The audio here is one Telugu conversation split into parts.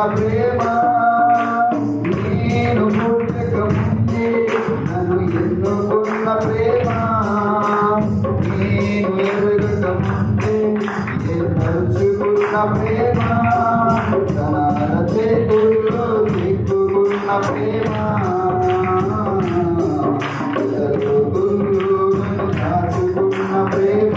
ప్రేమ నేను పుట్టక ముందే నన్ను ఎన్నుకున్న ప్రేమ నేను ఎరగక ముందే తలుచుకున్న ప్రేమ తన చేతుల్లో దిక్కుకున్న ప్రేమ దాచుకున్న ప్రేమ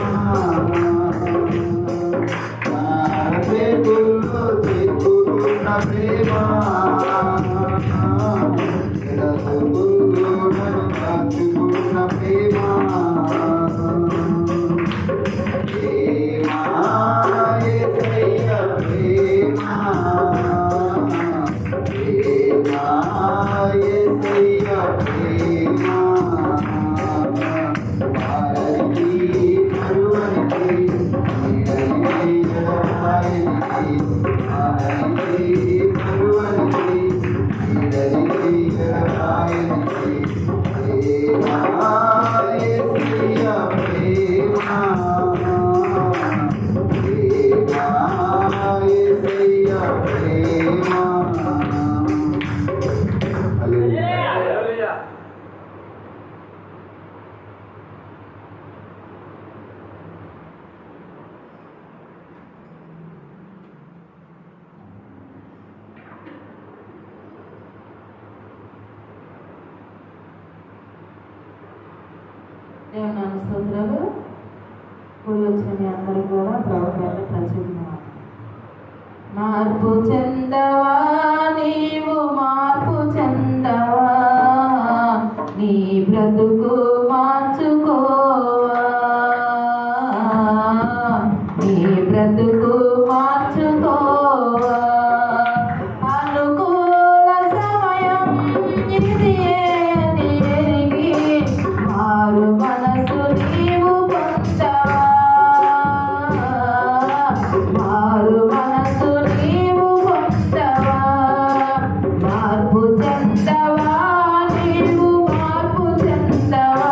ప్రేమ దేవుని నామ స్తోత్రాలు. కూడి వచ్చిన మీ అందరికీ కూడా ప్రభు పేరిట ప్రచురణ. మార్పు చెందవా నీవు, మార్పు చెందవా, నీ బ్రతుకు మార్చుకోవా, నీ బ్రతుకు మార్చుకోవా. అనుకూల సమయం ఇది అని ఎరిగి మారు మనసు నీవు పొందవా, మారు మనసు నీవు పొందవా. మార్పు చెందవా నీవు, మార్పు చెందవా,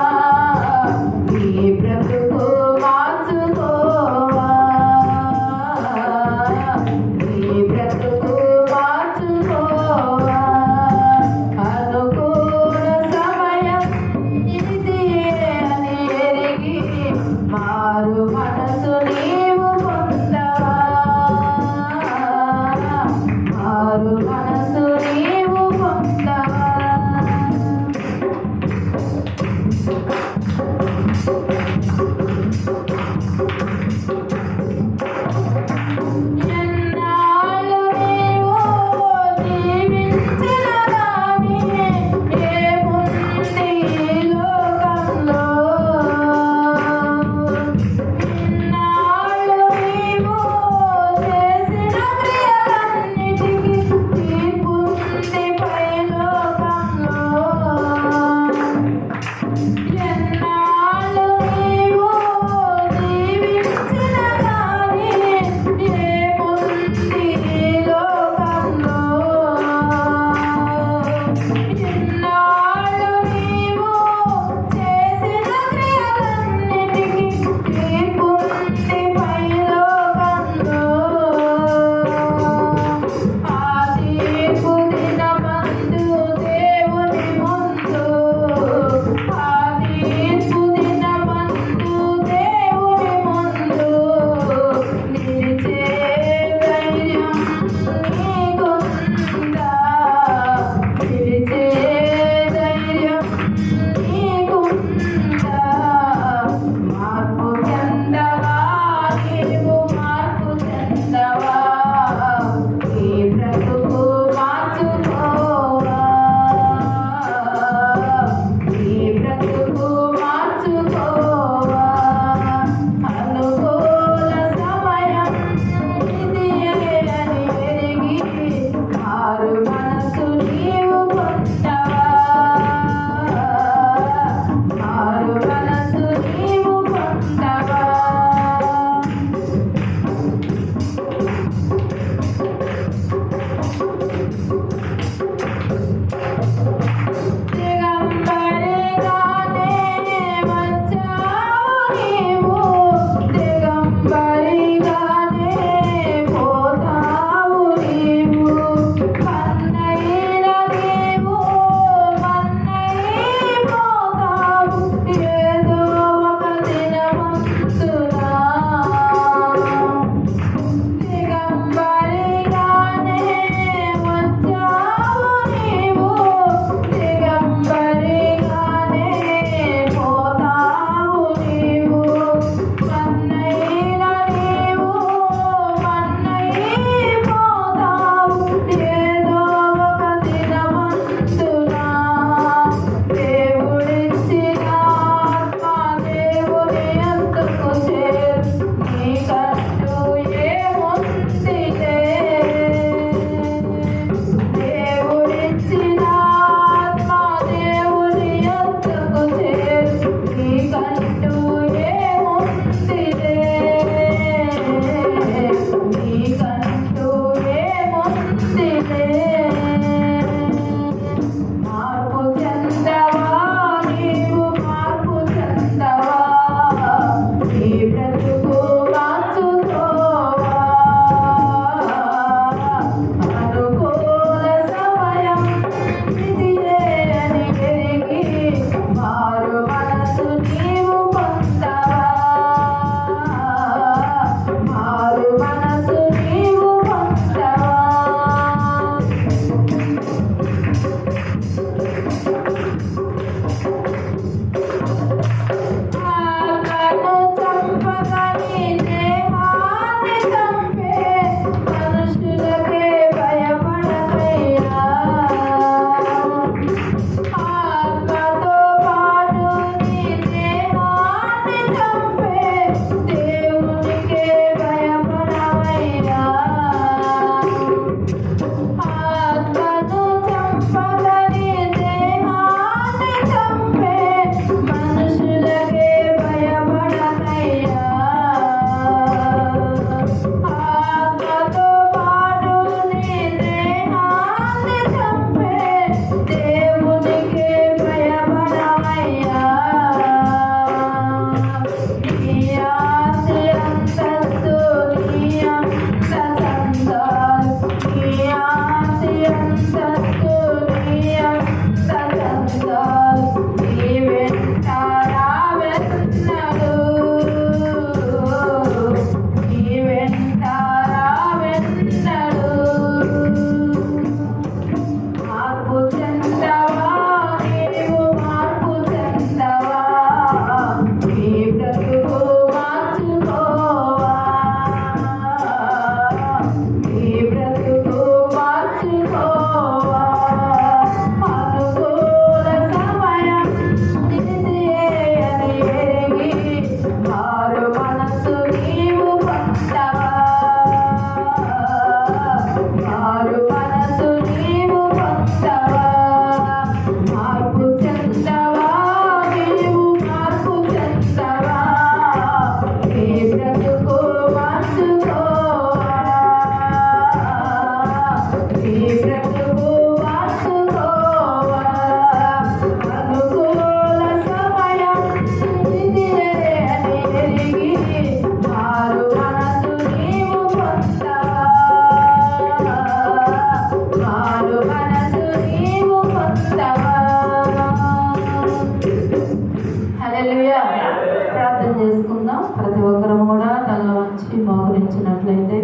ప్రార్థన చేసుకుందాం. ప్రతి ఒక్కరం కూడా తల వంచి మోకరించినట్లయితే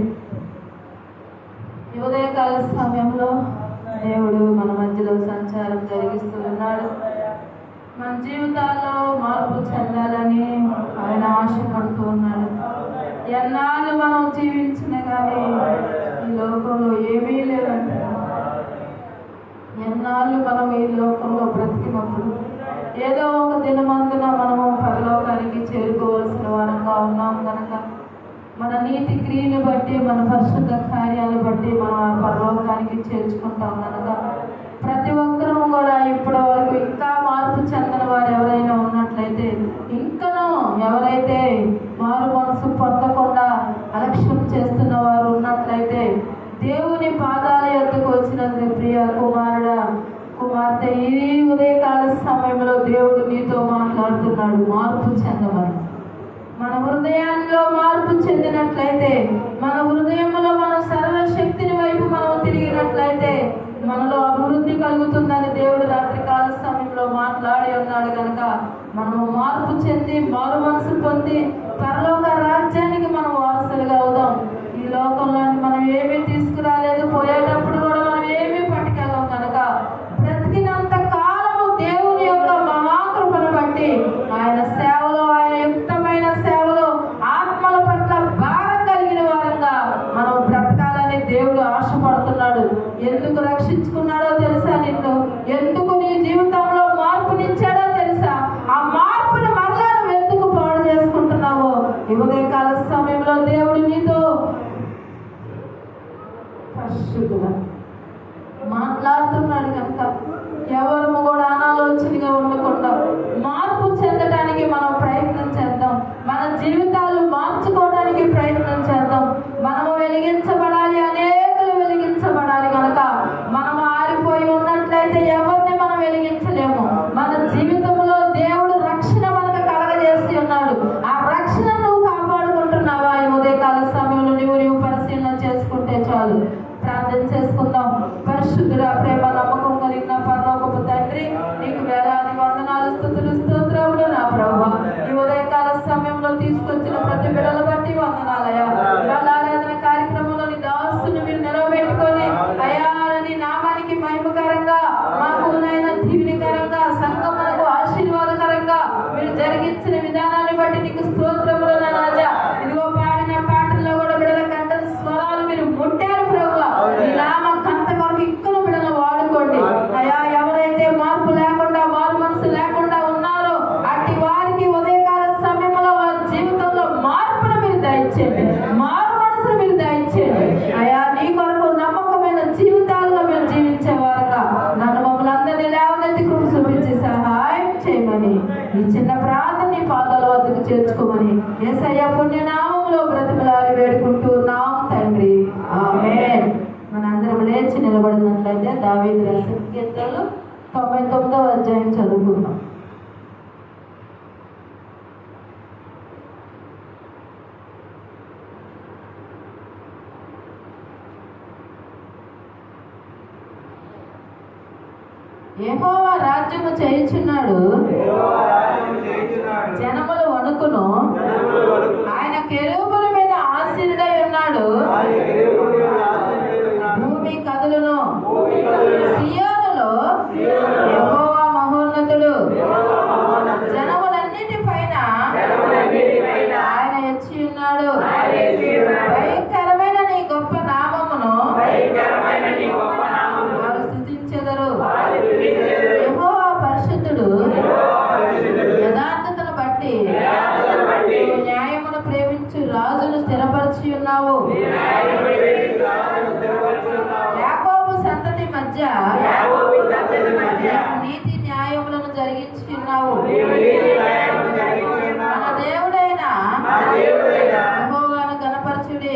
ఈ ఉదయకాల సమయంలో దేవుడు మన మధ్యలో సంచారం జరిగిస్తూ ఉన్నాడు. మన జీవితాల్లో మార్పు చెందాలని ఆయన ఆశపడుతూ ఉన్నాడు. ఎన్నాళ్ళు మనం జీవించినా కానీ ఈ లోకంలో ఏమీ లేదంటే, ఎన్నాళ్ళు మనం ఈ లోకంలో బ్రతికినప్పుడు ఏదో ఒక దినమందున మనము పరలోకానికి చేరుకోవాల్సిన వారంగా ఉన్నాం కనుక మన నీతి క్రియలు బట్టి, మన పరిశుద్ధ కార్యాలు బట్టి మనం ఆ పరలోకానికి చేర్చుకుంటాం కనుక ప్రతి ఒక్కరూ కూడా ఇప్పటి వరకు ఇంకా మార్పు చెందిన వారు ఎవరైనా ఉన్నట్లయితే, ఇంకనూ ఎవరైతే మారు మనసు పొందకుండా అలక్ష్యం చేస్తున్న వారు ఉన్నట్లయితే దేవుని పాదాల యొద్దకు వచ్చినందుకు ప్రియ కుమారుడా, కుమార్తె, ఈ ఉదయకాల సమయంలో దేవుడు నీతో మాట్లాడుతున్నాడు. మార్పు చెందమని. మన హృదయాల్లో మార్పు చెందినట్లయితే, మన హృదయంలో మన సర్వశక్తిని వైపు మనం తిరిగినట్లయితే మనలో అభివృద్ధి కలుగుతుందని దేవుడు రాత్రికాల సమయంలో మాట్లాడి ఉన్నాడు కనుక మనము మార్పు చెంది మారు మనసు పొంది పరలోక రాజ్యానికి మనం వారసులుగా అవుదాం. ఈ లోకంలో మనం ఏమీ తీసుకురాలేదు, పోయేటప్పుడు కూడా మనం ఏమీ పట్టుకెళ్ళాం కనుక బ్రతికినంత కాలము దేవుని యొక్క మహాకృపను బట్టి ఆయన సేవలో, ఆయన యుక్తమైన సేవలో ఆత్మల పట్ల భారం కలిగిన వారంగా మనం బ్రతకాలని దేవుడు ఆశపడుతున్నాడు. ఎందుకు రక్షించుకున్నాడో తెలుసా? నిన్ను ఎందుకు నీ జీవితంలో మార్పునిచ్చాడో తెలుసా? ఆ మార్పుని మరలా నువ్వు ఎందుకు పాడు చేసుకుంటున్నావో ఈ ఉదయకాల సమయంలో దేవుడు నీతో పరిశుద్ధుగా మాట్లాడుతున్నాడు కనుక ఎవరము కూడా అనాలోచనగా ఉండకుండా మార్పు చెందడానికి మనం ప్రయత్నం చేద్దాం. మన జీవితాలు మార్చుకోవడానికి ప్రయత్నం చేద్దాం. మనము వెలిగించబడాలి, అనేకులు వెలిగించబడాలి కనుక మనం ఆరిపోయి ఉన్నట్లయితే ఎవరిని మనం వెలిగించలేము. మన జీవితంలో దేవుడు రక్షణ మనకు కలగజేసి ఉన్నాడు. ఆ రక్షణ నువ్వు కాపాడుకుంటున్నావా? ఈ ఉదయకాల సమయంలో నీవు పరిశీలన చేసుకుంటే చాలు. ప్రార్థన చేసుకుందాం. పరిశుద్ధుడా, ప్రేమ నమ్మకం కలిగిన పరలోకపు తండ్రి, నీకు వేలాది వందనాలు, స్తుతులు, స్తోత్రములు నా ప్రభువా. ఈ ఉదయకాల సమయంలో తీసుకొచ్చిన ప్రతి బిడ్డల బట్టి వందనాలయ్యా. వాళ్ళ ఆరాధన కార్యక్రమంలో నీ దాసుని మీరు నిలబెట్టుకొని అయా నీ నామానికి మహిమకరంగా, మాకు నైనా దీవెనకరంగా, సంఘమునకు ఆశీర్వాదకరంగా మీరు జరిగించిన విధానాన్ని బట్టి నీకు స్తోత్రములు నా రాజా. ఇదిగో పాడిన పాటల్లో కూడా బిడ్డల కంట స్వరాలు మీరు ముట్టారు ప్రభువా. ఈ నామ కంత కొరకు ఇంకను బిడ్డలు వాడుకోండి అయా. ఎవరైతే మార్పు లేకుండా, మారు మనసు లేకుండా ఉన్నారో అట్టి వారికి ఉదయకాల సమయంలో వారి జీవితంలో మార్పును మీరు దయచేయండి, మారు మనసును మీరు దయచేయండి అయా. నీ కొరకు నమ్మకమైన జీవితాలుగా మేము జీవించేవారుగా నన్ను మమ్మల్ని అందరినీ లేవనెత్తి కృప చూపించి సహాయం చేయమని ఈ చిన్న ప్రార్థన నీ పాదాల వద్దకు చేర్చుకోమని యేసయ్య పుణ్యనామంలో బ్రతిమలాడి వేడుకుంటున్నాం తండ్రి. ఆమేన్. మనందరం లేచి నిలబడినట్లయితే దావీదు రాసిన కీర్తనలు 99వ అధ్యాయం చదువుకుందాం. యెహోవా రాజ్యము చేయుచున్నాడు, జనములు వణుకును. ఆయన కెరూబుల మీద ఆసీనుడై ఉన్నాడు, భూమి కదులును. సియోనులో యెహోవా మహోన్నతుడు, జనములన్నిటి పైన ఆయన ఎచ్చి ఉన్నాడు. భయంకరమైన నీ గొప్ప నామమును వారు స్తుతించెదరు. యెహోవా పరిశుద్ధుడు, యథార్థతను బట్టి న్యాయమును ప్రేమించు రాజును స్థిరపరిచి ఉన్నావు. యాకోబు సంతతి మధ్య నీతి న్యాయములను జరిగించి ఉన్నావు. మన దేవుడైన యెహోవాను గణపరచుడి.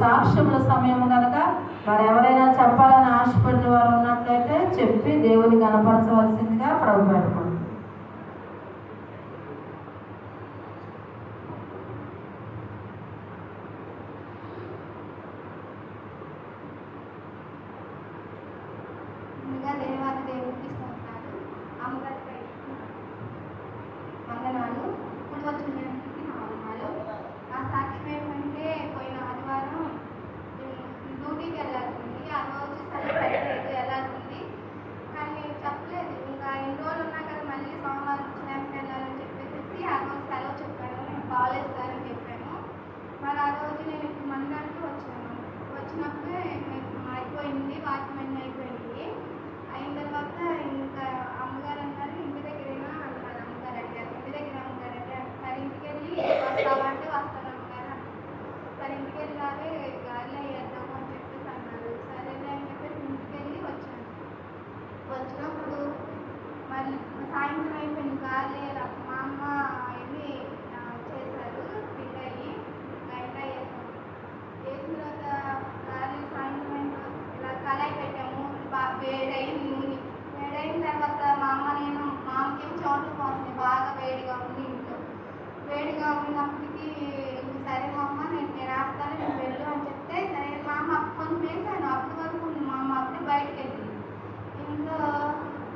సాక్ష్యముల సమయం కనుక మరి ఎవరైనా చెప్పాలని ఆశపడిన వారు ఉన్నట్లయితే చెప్పి దేవుని కనపరచవలసిందిగా ప్రభు పెట్టుకోండి. దేవుడికి స్తోత్రాలు. అమ్మగారిపై వందనాలు. ఇప్పుడు వచ్చిన నా వందనాలు. నా సాక్ష్యం ఏంటంటే పోయిన ఆదివారం డ్యూటీకి వెళ్ళాల్సింది. ఆ రోజు సెలవు పెట్టలేదు, వెళ్ళాల్సింది. కానీ నేను చెప్పలేదు. ఇంకా ఎన్ని రోజులు ఉన్నా కదా మళ్ళీ సోమవారం వచ్చినాక వెళ్ళాలని చెప్పేసి ఆ రోజు సెలవు చెప్పాను. నేను బాగాలేదు సార్ అని చెప్పాను. మరి ఆ రోజు నేను ఇప్పుడు మందిరానికి వచ్చాను. వచ్చినప్పుడే అయిపోయింది, వాచ్మెన్ అయిపోయింది. అయిన తర్వాత ఇంకా అమ్మగారు అన్నారు ఇంటి దగ్గరైనా అన్నారు. అమ్మగారు అడిగారు ఇంటి దగ్గర అమ్మగారు అడిగారు. సరే ఇంటికి వెళ్ళి వస్తావా అంటే వస్తాను అమ్మగారు. సరే ఇంటికి వెళ్ళాలి గాలిలో వేద్దాము అని చెప్పేసి అన్నారు. సరేలే అని చెప్పేసి ఇంటికి వెళ్ళి వచ్చాను. వచ్చినప్పుడు మళ్ళీ సాయంత్రం అయిపోయింది. గాలి మా అమ్మ ఇవి చేశారు. పిండి అయ్యి గంట వేసాము. వేసిన తర్వాత గాలి సాయంత్రం ఇలా కళాయి పెట్టాము. వేడైంది నూనె. వేడైన తర్వాత మా అమ్మకి చోట్లు పోతుంది. బాగా వేడిగా ఉంది ఇంట్లో. వేడిగా ఉన్నప్పటికీ సరే మా అమ్మ నేను వేస్తాను నేను వెళ్ళు అని చెప్తే సరే మా అమ్మ కొంచెం వేసాను. అప్పటి వరకు మా అమ్మ అప్పుడే బయటకు వెళ్ళింది. ఇంట్లో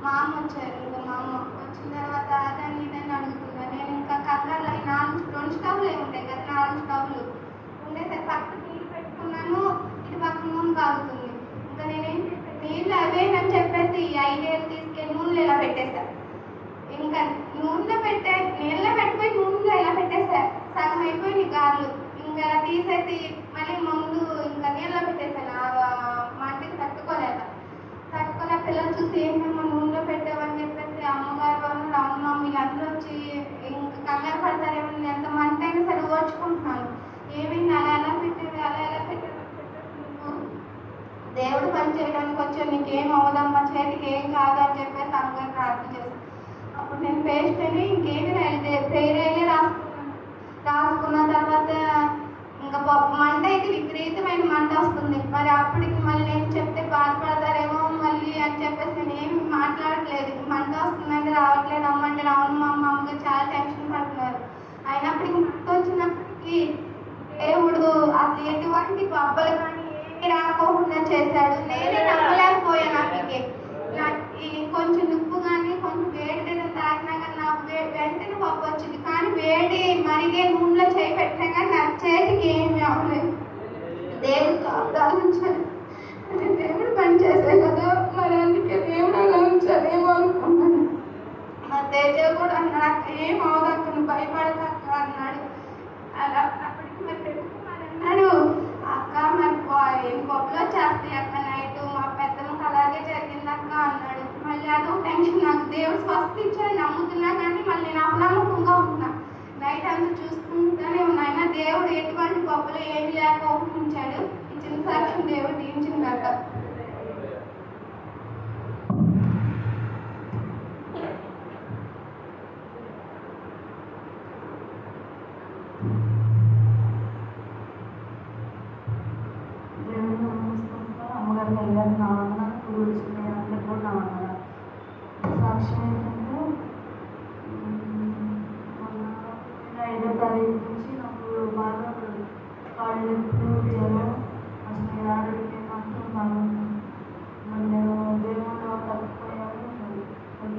మా అమ్మ వచ్చారు. ఇంకా మా అమ్మ వచ్చిన తర్వాత దాన్ని ఇదని అడుగుతున్నాను. నేను ఇంకా కర్రలు 2 స్టవ్లు ఉంటాయి కదా, 4 స్టవ్లు ఉండేసరి పక్కన నీళ్ళు పెట్టుకున్నాను. ఇటు పక్క నూనె కాగుతుంది. ఇంకా నేనేం నీళ్ళు అవేనని చెప్పేసి 5 ఏళ్ళు తీసుకెళ్ళి నూనెలో ఇలా పెట్టేశారు. ఇంకా నూనెలో నీళ్ళలో పెట్టిపోయి నూనెలో ఇలా పెట్టేశారు. సగం అయిపోయింది గారెలు. ఇంకా ఇలా తీసేసి మళ్ళీ ముందు ఇంకా నీళ్ళలో పెట్టేశాను. మంటకి తట్టుకోలేక పిల్లలు చూసి ఏంటమ్మా నూనెలో పెట్టావని చెప్పేసి అమ్మగారు వాళ్ళు అవును వీళ్ళందరూ వచ్చి ఇంకా కంగారు పడతారేమో. నేను ఎంత మంట అయినా సరే ఓర్చుకుంటున్నాను. ఏమైంది అలా ఎలా పెట్టారు దేవుడు పని చేయడానికి వచ్చా, నీకేం అవ్వదమ్మా, చేతికి ఏం కాదు అని చెప్పేసి అమ్మగారు ప్రార్థన చేశాను. అప్పుడు నేను పేస్ట్ అని ఇంకేమి ప్రేరైలే రాసుకున్న తర్వాత ఇంకా మంట అయితే విపరీతమైన మంట వస్తుంది. మరి అప్పటికి మళ్ళీ నేను చెప్తే బాధపడతారేమో మళ్ళీ అని చెప్పేసి నేను ఏమి మాట్లాడట్లేదు. మంట వస్తుందంటే రావట్లేదు అమ్మంటే రావును మా అమ్మగారు చాలా టెన్షన్ పడుతున్నారు. అయినప్పటికీ మంట వచ్చినప్పటికీ దేవుడు అసలు ఎటువంటి బొబ్బలు కానీ రాకోకుండా చేశాడు. నేనే నమ్మలేకపోయాను. నాకు కొంచెం ఉప్పు కానీ కొంచెం వేడి తాగినా కానీ నాకు వెంటనే పప్పు వచ్చింది. కానీ వేడి మరిగే నూనెలో చేయి పెట్టినా కానీ నా చేతికి ఏమి అవ్వలేదు. దేవుడు కాపుదాలు ఉంచాడు. దేవుడు పని చేసే కదా, మరి అందుకే దేవుడు అలా ఉంచాడేమో అనుకున్నాను. మా తేజ కూడా అన్నాడు ఏం అవదక్క భయపడదక్క అన్నాడు. అలా అప్పటికి మరి అన్నాడు అక్క మరి పప్పులో చేస్తాయి అక్క నైట్ మా పెద్దమ్మకి అలాగే జరిగింది అక్క అన్నాడు. మళ్ళీ అదో టెన్షన్. నాకు దేవుడు స్వస్థ ఇచ్చాడు నమ్ముతున్నా కానీ మళ్ళీ నేను అపనమ్మకంగా ఉంటున్నా. నైట్ అంతా చూసుకుంటూనే ఉన్నాయినా దేవుడు ఎటువంటి పప్పులో ఏమి లేక ఉంచాడు. ఇచ్చిన సాక్ష్యం దేవుడు దీవించిన కాక. అమ్మగారు వెళ్ళారు నా వందన ఇప్పుడు వచ్చిన అందరూ కూడా నా వందన. సాక్ష్యం ఏంటంటే 5వ తారీఖు నుంచి నాకు బాగా కాళ్ళు ఎప్పుడు జ్వరం అసలు ఆరోగ్యం మాత్రం బాగుంది. మరి నేను దేవుళ్ళు తప్పిపోయాను. మరి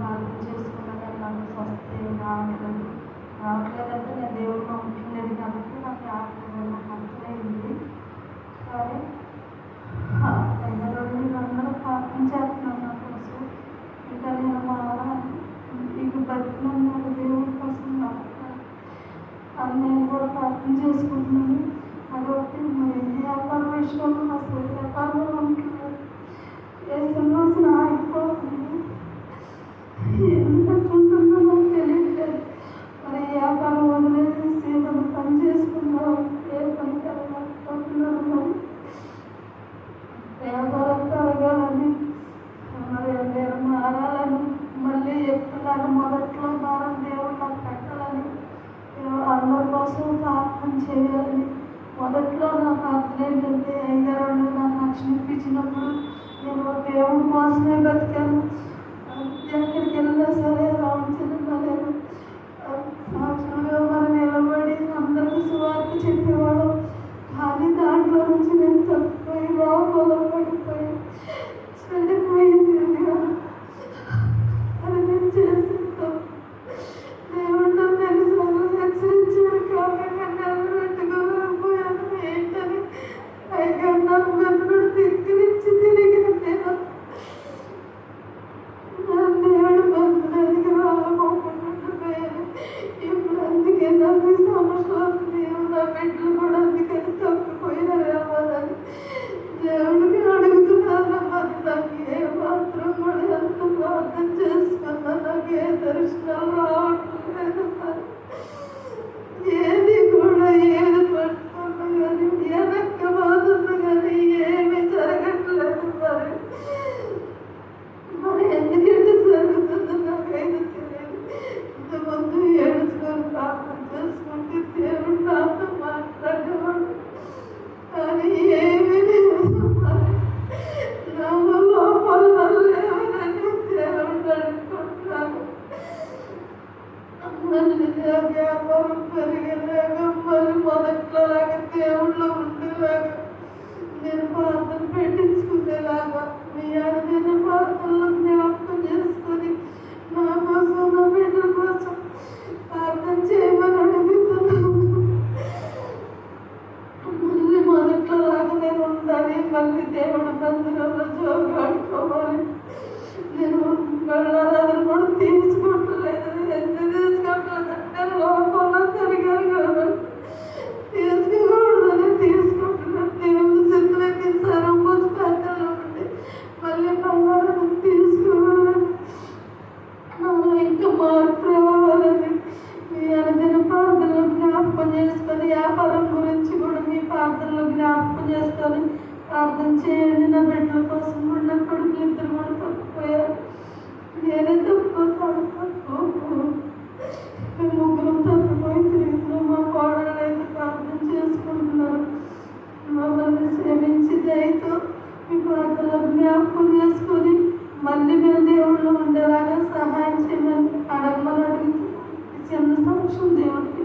ప్రార్థన చేసుకున్నాక నాకు స్వస్థ రావట్లేదంటే నేను దేవుడు నమ్ముకునేది కాబట్టి నాకు రావట్లేదు. నాకు అర్థమైంది. కానీ అందరూ ప్రార్థన చేస్తున్నాను నా కోసం. ఇంకా నేను మా మీకు బతికున్నాను దేవుడి కోసం అది నేను కూడా ప్రార్థన చేసుకుంటున్నాను. అదొకటి మరి వ్యాపార విషయంలో అసలు వ్యాపారంలో ఉంటున్నారు. ఏ సమస్య అయిపోతుంది ఎంత ఉంటుందో నాకు తెలియట్లేదు. మరి వ్యాపారం వదిలేసి ఏదైనా పని చేసుకున్నాను. ఏ పని కలగలుగుతున్నారు. మరి వ్యాపారం కలగాలని మరి నేను మారాలని మళ్ళీ చెప్తున్నాను. మొదట్లో భారం దేవుడు నాకు పెట్టాలని అందరి కోసం ప్రార్థన చేయాలని మొదట్లో నా ప్రార్థన ఏంటంటే కోసమే బతికాను. ఎక్కడికి వెళ్ళినా సరే రామచంద్రలేదు సాక్షులుగా మనం నిలబడి అందరికీ సువార్త చెప్పేవాడు. కానీ దాంట్లో నుంచి నేను తప్పిపోయి లోపల పడిపోయి చెడిపోయి తిరిగాను. అది నేను చేసిన తప్పు. దేవుడు నన్ను ఎన్నిసార్లు హెచ్చరించాడు కానీ నన్ను పెట్టుకోలేకపోయాను. ఏంటని పైగా నాకు వెనుకడు దిక్కునిచ్చి తిరిగిన నేను దేవుడు బంధువులకి రాకపోకుండా ఉండిపోయాను. ఇప్పుడు అందుకే నాకు ఈ సమస్య వస్తుంది. నా బిడ్డలు కూడా అందుకని తప్పిపోయారేమోనని దేవుడికి అడుగుతున్నాను. మరి నాకు ఏ మాత్రం కూడా ఎంత ప్రార్థన చేసుకున్నా నాకు ఏ దర్శనాలు రావట్లేదు. మరి ఏది కూడా ఏది పట్టుకున్నా కానీ ఏ వెక్క పోతున్నా కానీ ఏమీ జరగట్లేదు. మరి ఎందుకంటే జరుగుతుందో నాకైతే తెలియదు. ఇంతకుముందు ఏడుచుకొని ప్రార్థన చేసుకుంటే దేవుడు నాతో మాట్లాడేవాడు. కానీ ఏమీ లేదు. మరి నా లోపల వల్లేమని దేవుడు అనుకుంటున్నాను. మళ్ళీ వ్యాపారం పెరిగేలాగా మరి మొదట్లోలాగా దేవుళ్ళు ఉండేలాగా నేను ప్రార్థన పెట్టించుకునేలాగా మీ అనుదిన ప్రార్థనలు జ్ఞాపకం చేసుకొని నా కోసం నా బిడ్డల కోసం ప్రార్థన చేయమని అడుగుతున్నాను. మళ్ళీ మొదట్లోలాగా నేను ఉండాలి. మళ్ళీ దేవుడు మందిరంలో జోగి ఆడుకోవాలి. నేను వెళ్ళాలని కూడా తీసుకోవట్లేదు. ఎందుకు తీసుకోవట్లేదంటే లోపల తిరిగాను కదా, తీసుకోకూడదని తీసుకుంటున్నాను. దేవుని సిద్ధులకి సరం పోసి పెద్దలో ఉండి మళ్ళీ బంగారం తీసుకోవాలని నాలో ఇంకా మార్పు రావాలని మీ అనుదిన ప్రార్థనలు జ్ఞాపకం చేసుకొని వ్యాపారం గురించి కూడా మీ ప్రార్థనలు జ్ఞాపకం చేసుకొని ప్రార్థన చేయండి. నా బిడ్డల కోసం కూడా నా కొడుకులు ఇద్దరు కూడా తప్పిపోయారు. నేనే తప్పిపోతాను. మేము ముగ్గురం తప్పిపోయి తిరుగుతున్నాం. మా కోడళ్ళు అయితే ప్రార్థన చేసుకుంటున్నారు. మమ్మల్ని క్షమించి దయతో మీ ప్రార్థనలు జ్ఞాపకం చేసుకొని మళ్ళీ మేము దేవుళ్ళు ఉండేలాగా సహాయం చేయమని అడగమని అడుగుతూ చిన్న సాక్ష్యం దేవుడికి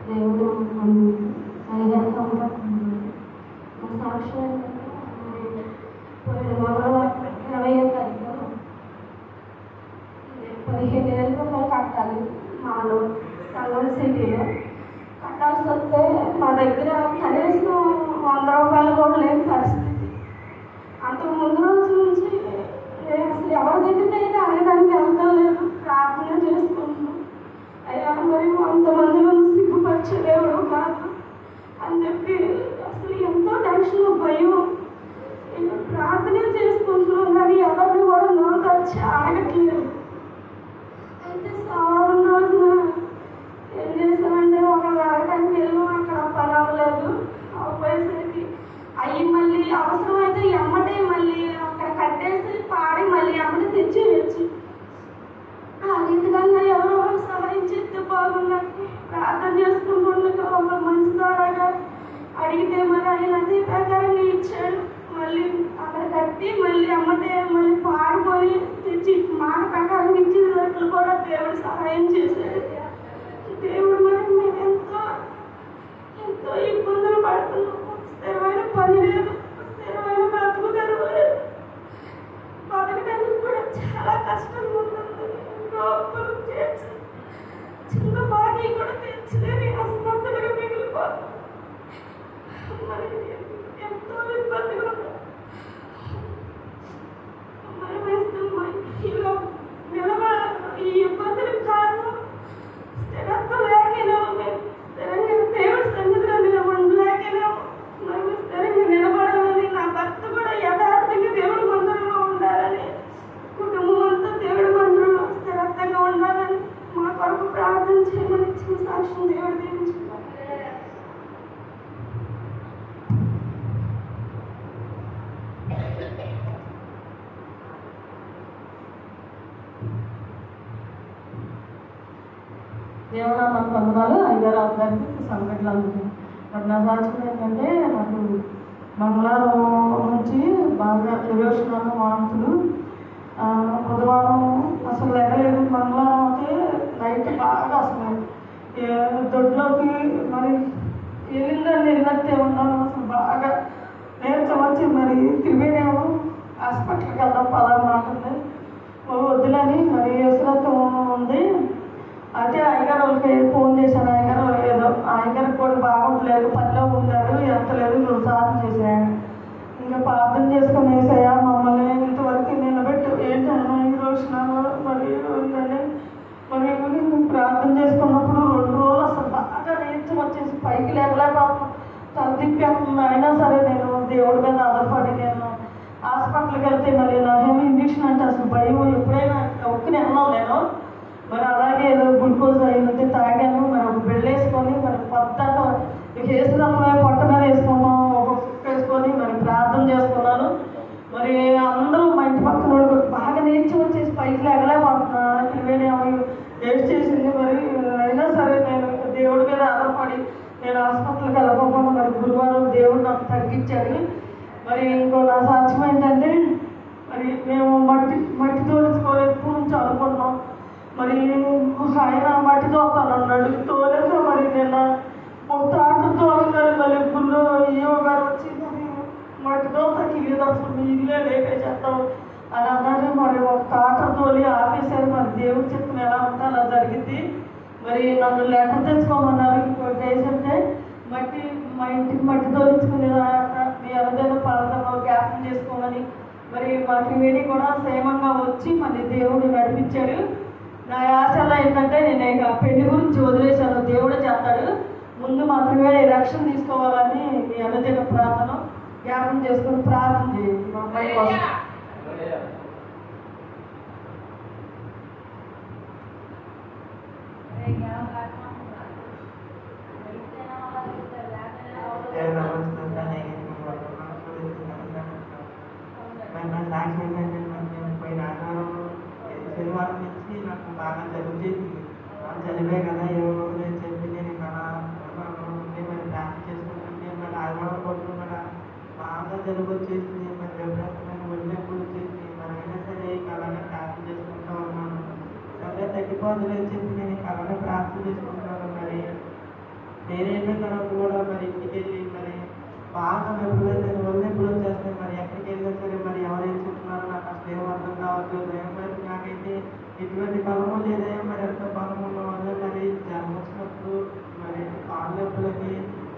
దేవుడు ఐదంతా మా సాక్ష్యం పోయిన మంగళవారం 20వ తారీఖు 15,000 రూపాయలు కట్టాలి. మాలో సంగం సిటీలో కట్టాల్సి వస్తే మా దగ్గర కనీసం 100 రూపాయలు కూడా లేని పరిస్థితి. అంతకు ముందు రోజు నుంచి నేను అసలు ఎవరి దగ్గర అయితే అడగడానికి వెళ్తాం లేదు. ప్రార్థన చేసుకుంటున్నాం. అయ్యా మరి అంతమందిలో సిగ్గుపరిచేదేవుడు కాదు అని చెప్పి అసలు ఎంతో టెన్షన్ భయం. ప్రార్థన చేసుకుంటున్నాం కానీ ఎవరిని కూడా నోరు తెచ్చి అడగట్లేదు. అయితే సోమవారం రోజున ఏం చేస్తామంటే ఒకళ్ళు అడగడానికి వెళ్ళాం. అక్కడ పని అవ్వలేదు. అవ్వేసరికి అవి మళ్ళీ అవసరమైతే ఎమ్మటే మళ్ళీ అక్కడ కట్టేసి పాడి మళ్ళీ ఎమ్మటే తెచ్చేయచ్చు. ఆ రీతిగా ఎవరో సహాయం చేస్తే బాగున్నట్టు ప్రార్థన చేసుకుంటుండగా ఒక మంచి ద్వారాగా అడిగితే మరి ఆయన అదే ప్రకారంగా ఇచ్చాడు. మళ్ళీ అక్కడ కట్టి మళ్ళీ అమ్మటే మళ్ళీ పాడుకొని తెచ్చి మాట ప్రకారం ఇచ్చినట్లు కూడా దేవుడు సహాయం చేశాడు. దేవుడు మరి మేము ఎంతో ఎంతో ఇబ్బందులు పడుతున్నాము. స్థిరమైన పని లేదు, స్థిరమైన బ్రతుకు తెరువు లేదు. బతకడానికి కూడా చాలా కష్టంగా ఉంటుంది. అప్పులు చేర్చి చిన్న బాకీ కూడా తెచ్చలేని అసమర్థులుగా మిగిలిపోతాం. మరి ఎంతో ఇబ్బందిగా ఇలా నిలబడాలి. ఈ ఇబ్బందులకు కారణం స్థిరత్వం లేకనే మేము స్థిరంగా దేవుడి సన్నిధిలో ఉండలేకనే మేము స్థిరంగా నిలబడాలని, నా భర్త కూడా యథార్థంగా దేవుడి మందిరంలో ఉండాలని, కుటుంబం అంతా దేవుడి మందిరంలో స్థిరత్వంగా ఉండాలని మా కొరకు ప్రార్థన చేయమని ఇచ్చిన సాక్ష్యం దేవుడు దీవించుకున్నాడు. దేవుడు మనకు వందనాలు. అయ్యారు అందరికీ సంఘటనలు. మరి నా సాక్ష్యం ఏంటంటే నాకు మంగళవారం నుంచి బాగా విరోచనాలు వాంతులు, బుధవారం అసలు ఎగలేదు. మంగళవారం అయితే నైట్ బాగా అసలు దొడ్లోకి మరి వెళ్ళిందని వెళ్ళినట్టే ఉన్నాను. అసలు బాగా నేర్చు వచ్చి మరి త్రివేణేమో హాస్పిటల్కి వెళ్దాం పదార్థం అంటుంది. వద్దులని మరి అవసరం ఉంది. అయితే అయ్యగారు వాళ్ళకి ఫోన్ చేశాను. అయ్యగారు ఏదో అయ్యగారికి కూడా బాగుంటలేదు, పనిలో ఉన్నారు, ఎంతలేదు 2 సార్లు చేశాను. ఇంకా ప్రార్థన చేసుకుని వేసాయా మమ్మల్ని ఇంతవరకు నిలబెట్టు ఏంటన్నా ఈ రోజు మరి ఉందని మరి ప్రార్థన చేసుకున్నప్పుడు 2 రోజులు అసలు బాగా నేర్చు వచ్చేసి పైకి లేకపోతున్నాం, తల తిప్పేస్తుంది. అయినా సరే నేను దేవుడి మీద ఆధారపడి నేను హాస్పిటల్కి వెళ్తే మరి నాకేమో ఇంజక్షన్ అంటే అసలు భయం. ఎప్పుడైనా ఒక్కని వెళ్ళాను నేను. మరి అలాగే ఏదో గ్లూకోజ్ అయినది తాగాను. మరి ఒక బెడ్ వేసుకొని మరి కొత్తగా వేసుకున్నాము, పొట్ట మీద వేసుకున్నాం, ఒక సుక్క వేసుకొని మరి ప్రార్థన చేసుకున్నాను. మరి అందరూ మా ఇంటి పక్కన వాళ్ళు బాగా నేర్చి వచ్చేసి పైకి లేగలేకపోతున్నారు. త్రివేణి ఏడ్ చేసింది. మరి అయినా సరే నేను దేవుడి మీద ఆధారపడి నేను హాస్పిటల్కి వెళ్ళకపోకుండా మరి గురువారం దేవుడు నాకు తగ్గించాడు. మరి ఇంకో నా సాక్ష్యం ఏంటంటే మరి మేము మట్టి తోలుచుకోవాలి ఎప్పుడు నుంచి అనుకుంటున్నాం. మరి ఆయన మట్టి తోస్తాను అన్నాడు, తోలేక మరి నిన్న మొత్తం ఆటలు తోలుగారు. మరి గుళ్ళు ఈవో గారు వచ్చి మరి మట్టి తోతాకి లేదు, అసలు మీ ఇల్లే లేకే చేస్తాం అని అన్నారు. మరి ఒక ఆట తోలి ఆపేశారు. మరి దేవుడు చెప్పిన ఎలా ఉంటే అలా జరిగింది. మరి నన్ను లెటర్ తెచ్చుకోమన్నారు. ఇంకోటి ఏంటంటే మా ఇంటికి మట్టి తోలించుకునే మీ ఎవరిదైనా పలకలో జ్ఞాపకం చేసుకోమని మరి మా త్రివేణి కూడా క్షేమంగా వచ్చి మళ్ళీ దేవుడు నడిపించాడు. నా ఆశలో ఏంటంటే నేను ఇక పెళ్లి గురించి వదిలేశాను, దేవుడే చేస్తాడు. ముందు మా త్రివేణి రక్షణ తీసుకోవాలని మీ ఎవరిదైనా ప్రార్థన జ్ఞాపకం చేసుకుని ప్రార్థన చేయండి మా అమ్మాయి కోసం. సాక్షి ఏంటంటే నేను పోయిన ఆదివారం శనివారం నుంచి నాకు బాగా జలుబు చేసింది. జలుబే కదా ఏమో నేను చెప్పి నేను ఇక్కడ ఉంటే మరి ప్రార్థన చేసుకుంటుంటే మరి ఆదివారం కొట్టు మరి బాగా జలుబు వచ్చేసింది. మరి విపరీతమైన ఒళ్ళెప్పుడు వచ్చేసింది. మరి అయినా సరే అలానే ప్రార్థన చేసుకుంటూ ఉన్నాను. సరే తగ్గిపోతుంది అని చెప్పి నేను అలానే ప్రార్థన చేసుకుంటున్నాను. మరి నేనేళ్ళిన తర్వాత కూడా మరి ఇంటికి వెళ్ళి మరి బాగా విపరీతమైన ఒళ్ళెప్పుడు వచ్చేస్తాయి. మరి ఎక్కడికి వెళ్ళినా సరే మరి ఎవరేం చెప్తున్నారో నాకు అసలు ఏం అర్థం కావట్లేదు. మరి నాకైతే ఎటువంటి బలము లేదే. మరి ఎంత బలం ఉన్న వాళ్ళు మరి జ్వరం వచ్చినప్పుడు మరి కాళ్ళ నొప్పులకి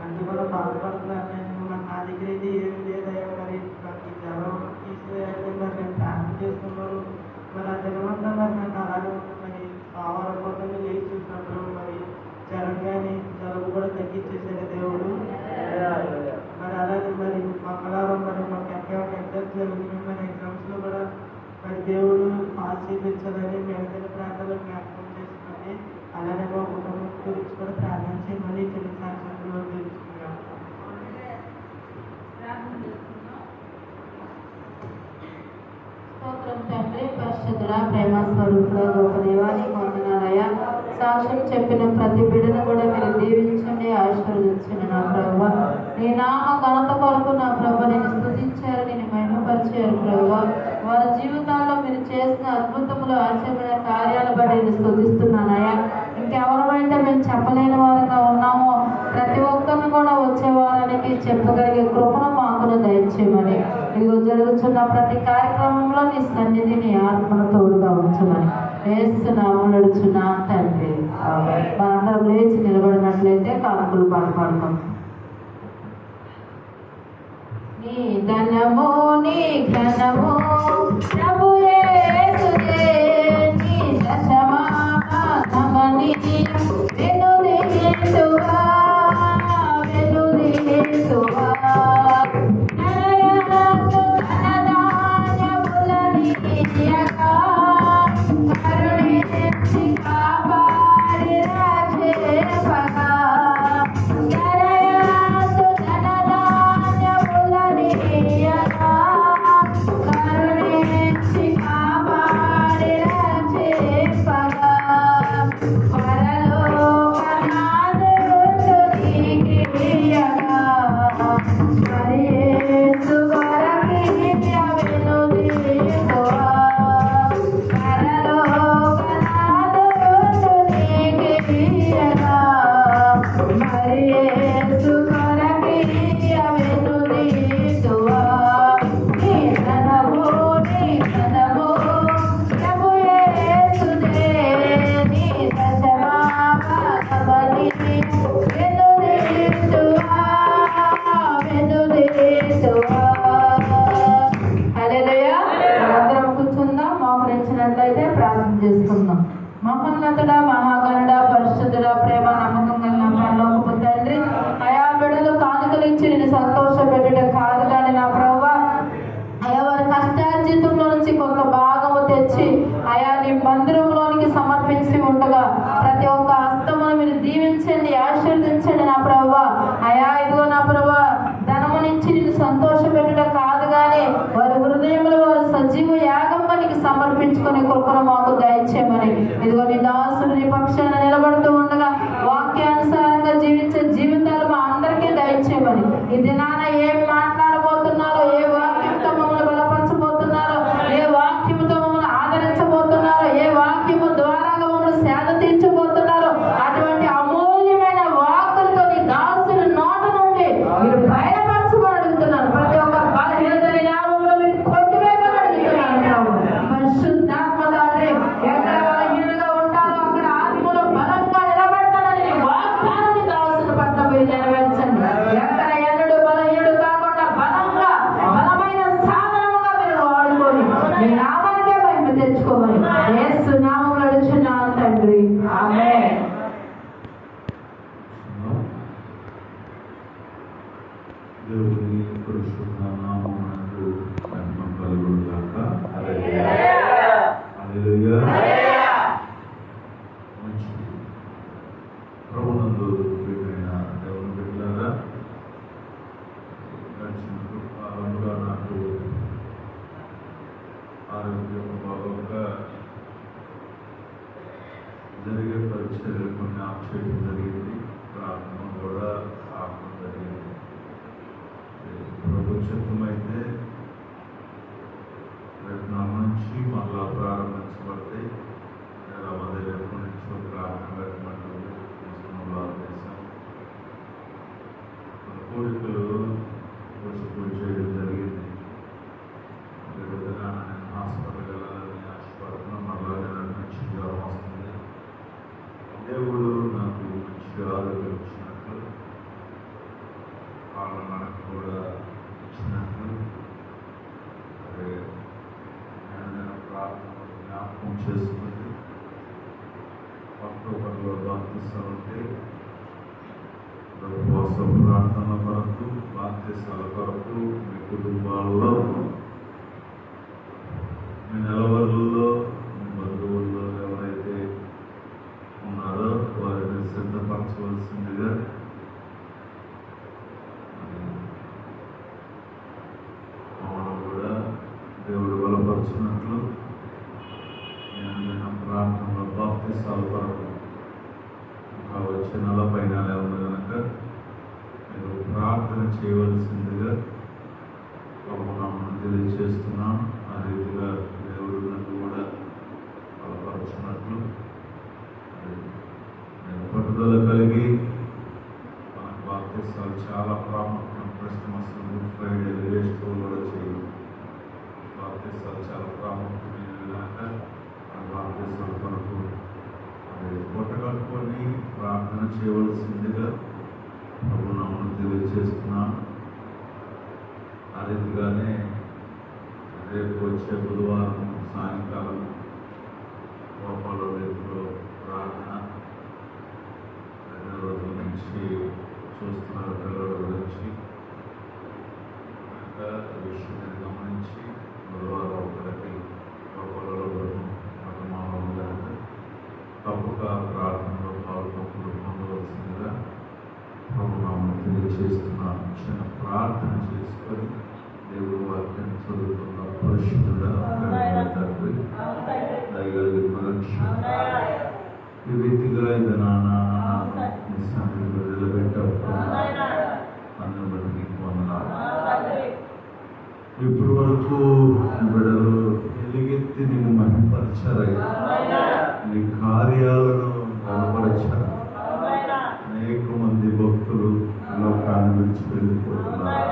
అందు కూడా బాధపడుతున్నారు. నేను మరి నా దగ్గర అయితే ఏం లేదయ్యా. మరి నాకు జ్వరం తీసేయాలి. మరి నేను ప్రార్థన చేసుకున్నాను. మరి ఆ దినమంతా మరి నాకు అలాగే ఉంది. మరి ఆవారం పొద్దున్న లేచి చూసినప్పుడు మరి జ్వరం కానీ జలుబు కూడా తగ్గించేసాడు దేవుడు. మరి అలాగే మరి మంగళవారం మరి మాకు ఎగ్జామ్స్ జరుగుతున్నాయి. మరి ఎగ్జామ్స్లో కూడా మరి దేవుడు ఆశీర్వించాలని మేము ప్రాంతాల్లో జ్ఞాపకం చేసుకుని అలానే మా కుటుంబం గురించి కూడా ప్రార్థన చేయమని చిన్న సాక్షులు తెలుసుకున్నాం. స్తోత్రం తండ్రి, పరిశుద్ధుడా, ప్రేమ స్వరూపుడా, గొప్ప దేవానికి వందనాలయ్యా. సాక్ష్యం చెప్పిన ప్రతి బిడ్డను కూడా మీరు దీవించండి, ఆశీర్వదించండి నా ప్రభువా. నీ నామ ఘనత కొరకు నా ప్రభు నేను స్తుతించారు, నేను మహిమపరిచారు ప్రభువా. వారి జీవితాల్లో మీరు చేసిన అద్భుతములు, ఆశ్చర్యమైన కార్యాలు బట్టి నేను స్తుతిస్తున్నానయ్యా. ఇంకెవరమైతే మేము చెప్పలేని వారంగా ఉన్నామో ప్రతి ఒక్కరిని కూడా వచ్చే వారానికి చెప్పగలిగే కృపను మాకును దయచేయమని, ఇదిగో జరుగుతున్న ప్రతి కార్యక్రమంలో నీ సన్నిధి నీ ఆత్మను తోడుగా ఉంచమని వేస్తున్నాము నడుచున్నా తండ్రి. మనందరం లేచి నిలబడినట్లయితే కానుకలు పాడుకుంటాం. నీ ధనము నీ ఘనము ప్రభు యేసుదే, నీ దశమానమని వెనుదీసువా వెనుదీసువా. నరయనసు ధనధాన్యములనీయగా కరుణించి కాపాడి రాజేపగా. నరయనసు ధనధాన్యములనీయగా కరుణించి ఉన్నట్లయితే ప్రార్థన చేసుకుందాం. మహోన్నతుడా, మహాగణుడా, పరిశుద్ధుడా, ప్రేమ నమ్మకం కలిగిన పరలోకపు తండ్రి, అయా బిడ్డలు కానుకలు ఇచ్చి నేను సంతోషపెట్టుట కాదు కానీ నా ప్రభువా, అయా వారి కష్టార్జితంలో నుంచి కొంత భాగము తెచ్చి అయా నీ మందిరంలోనికి సమర్పించి ఉండగా ప్రతి ఒక్క హస్తమును మీరు దీవించండి, ఆశీర్వదించండి నా ప్రభువా. అయా ఇదిగో నా ప్రభువా, ధనము నుంచి నేను సంతోషపెట్టుట కాదు కానీ వారి హృదయంలో వారు సజీవ యాగంగా నీకు సమర్పించుకునే కృపను మాకు దయచేయమని ఇదిగో నీ దాసుడు నీ పక్షాన నిలబడుతూ ఉండగా వాక్యానుసారంగా జీవించే జీవితాలు మా అందరికీ దయచేయమని ఈ దినాన ఏం మాట్లాడబోతున్నారో, ఏ వాక్యంతో మమ్మల్ని బలపరచబోతున్నారో, ఏ వాక్యంతో మమ్మల్ని ఆదరించబోతున్నారో, ఏ వాక్యము ద్వారా మమ్మల్ని సేద తీర్చబోతున్నారో అటువంటి అమూల్యమైన వాక్కులతో నీ దాసుడి నోట నుండి మీరు బయలుపరచమని అడుగుతున్నాను. ప్రతి ఒక్క బలహీనతని నామములో మీరు కొట్టివేయమని అడుగుతున్నాను ప్రభు. పరిశుద్ధాత్మ తండ్రి, ఎక్కడ బలహీనంగా ఉంటారో అక్కడ ఆత్మలో బలంగా నిలబడతానని నీ వాగ్దానాన్ని దాసుని పట్ల మీరు నెరవేర్చండి. ఎక్కడ ఎన్నడూ బలహీనుడు కాకుండా బలంగా బలమైన సాధనముగా మీరు వాడుకొని మీ నామానికే మహిమ తెచ్చుకోమని యేసు నామములో అడుగుచున్నాను తండ్రి, ఆమేన్. దేవుని పరిశుద్ధ నామమునకు మహిమ కలుగును గాక. హల్లెలూయా. మంచిది. ప్రభునందు ప్రియమైన దేవుని బిడ్డలారా, గడిచిన కాలంలో నాకు ఆరోగ్యం బాగోగా జరిగే పరిచర్యలు కొన్ని ఆఫ్ చేయడం జరిగింది. ప్రార్థన కూడా ఆపడం జరిగింది. ప్రభు చిత్తమైతే రేపు నాలుగు నుంచి మళ్ళా ప్రారంభించబడతాయి. అదే రేపు నుంచి ప్రార్థన పెట్టమంటుంది ముస్లింల ఆదేశం. కోరికలు వచ్చి చేయడం జరిగింది. అదేవిధంగా నేను హాస్పిటల్కి వెళ్ళాలని ఆశపడుతున్నాను. మళ్ళా నేను మంచి జ్వరం వస్తుంది. దేవుడు నాకు మంచి ఆరోగ్యం ఇచ్చినట్లు, వాళ్ళ మనకు కూడా ఇచ్చినట్లు నేను ప్రార్థన జ్ఞాపకం చేసుకుంది. అక్టోబర్లో బాప్తిసాలు ఉంటే ఉపవాస ప్రార్థన కొరకు, బాప్తిసాల కొరకు మీ కుటుంబాల్లో, మీ నెలవరుల్లో, మీ బంధువుల్లో ఎవరైతే ఉన్నారో వారిని సిద్ధపరచవలసిందిగా కూడా దేవుడు బలపరుచున్నట్లు నేను ప్రార్థనలో బాప్తిసాల కొరకు ఇంకా వచ్చే నెలపై నెల ఉంది కనుక మీరు ప్రార్థన చేయవలసిందిగా ప్రభునామమున తెలియజేస్తున్నాను. ఆ రీతిగా దేవుడు నన్ను కూడా బలపరుచున్నట్లు నేను పట్టుదల కలిగి మనకు బాప్తిసాలు చాలా ప్రాముఖ్యం. క్రిస్మస్, గుడ్ ఫ్రైడే, ఈస్టర్ కూడా చేయాలి. బాప్తిసాలు చాలా ప్రాముఖ్యమైనవి కనుక ఆ బాప్తిసాల కొరకు కొట్టగట్టుకొని ప్రార్థన చేయవలసిందిగా ప్రభునామమున తెలియజేస్తున్నాను. ఆ రీతిగానే రేపు వచ్చే బుధవారం సాయంకాలం గోపాల రేపులో ప్రార్థన. 2 రోజుల నుంచి చూస్తున్నారు పిల్లల గురించి. ఇంకా విషయాన్ని గమనించి బుధవారం ఒకరికి గోపాలలో మతమానంగా తప్పుగా ప్రార్థనలో పొందవలసిందిగా ప్రభునామమున తెలియజేస్తున్నాను. చిన్న ప్రార్థన చేసుకొని దేవుడు వాక్యం చదువుతున్న పరిశుద్ధుడా తండ్రి, దయగలిగిన మనుష్యుడు, ఈ రీతిగా ఇది నాన్న నీ సన్నిధిలో నిలబెట్టప్పుడు అందరి బట్టి నీకు వందనాలు. ఇప్పటి వరకు బిడ్డలు ఎలుగెత్తి నేను మహిమపరచారయ్యా, నీ కార్యాలను బలపరచారు. అనేక మంది భక్తులు లోకాన్ని విడిచి వెళ్ళిపోతున్నారు.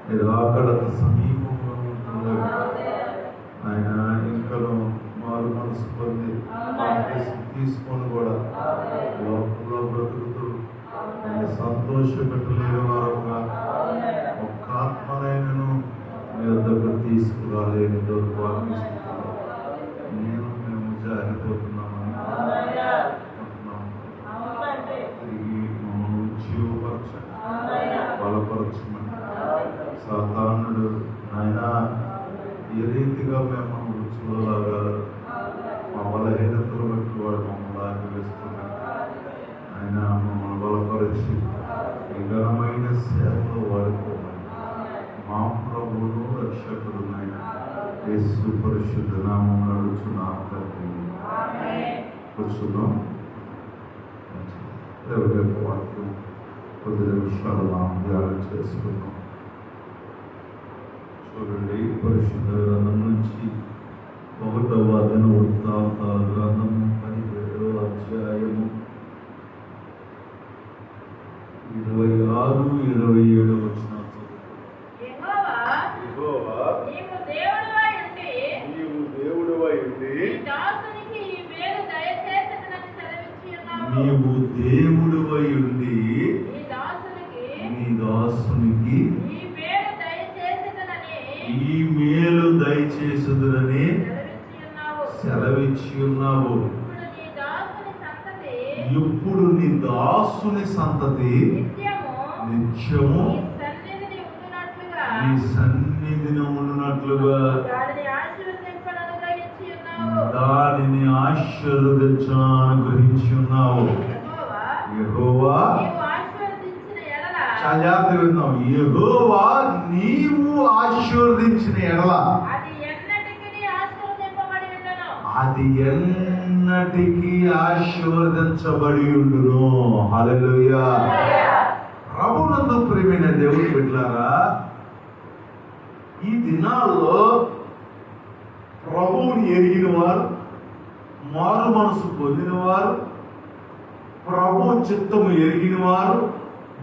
మీరు అక్కడ సమీపంలో ఉంటున్నారు. ఆయన ఇంకను మారు మనసు పొంది తీసుకొని కూడా లోకంలో బ్రతుకుతూ సంతోషపెట్టలేని వారుగా ఒక్క ఆత్మనైనను మీ వద్దకు తీసుకురాలేని దౌర్భాగ్యస్తున్నాను. నేను పూర్తిగా మేము చూడలాగా మా బలహీనతలు బట్టి వాడు మమ్మల్ని ఆగివేస్తున్నాడు. ఆయన మమ్మల్ని బలపరిచి ఈ ఘనమైన సేవలో వాడుకోమని మా ప్రభువును రక్షకుడు ఆయన యేసు పరిశుద్ధ నామం నడుచున్నాం తండ్రి. కూర్చున్నాం. రేపు వాక్యం కొద్ది నిమిషాలు మనం ధ్యానం చేసుకున్నాం. చూడండి, పరిశుద్ధ గ్రంథం నుంచి 1వ దినవృత్తాంతాల గ్రంథము 17వ అధ్యాయము 26, 27 వచనాలు. యెహోవా, నీవు దేవుడవై ఉండి నీవు దేవుడవై ఉండి నీ దాసునికి ఈ మేలు దయచేసుదునని సెలవిచ్చి ఉన్నావు. ఇప్పుడు నీ దాసుని సంతతి నిత్యము నీ సన్నిధిని ఉండునట్లుగా దానిని ఆశీర్వదించనుగ్రహించి ఉన్నావు. యెహోవా, చాలా జాగ్రత్తగా విన్నావు. యెహోవా, నీవు ఆశీర్వదించిన ఎడల అది ఎన్నటికీ ఆశీర్వదించబడి ఉండును. హల్లెలూయా. ప్రభునందు ప్రియమైన దేవుని బిడ్డలారా, ఈ దినాల్లో ప్రభువుని ఎరిగిన వారు, మారు మనసు పొందిన వారు, ప్రభు చిత్తము ఎరిగిన వారు,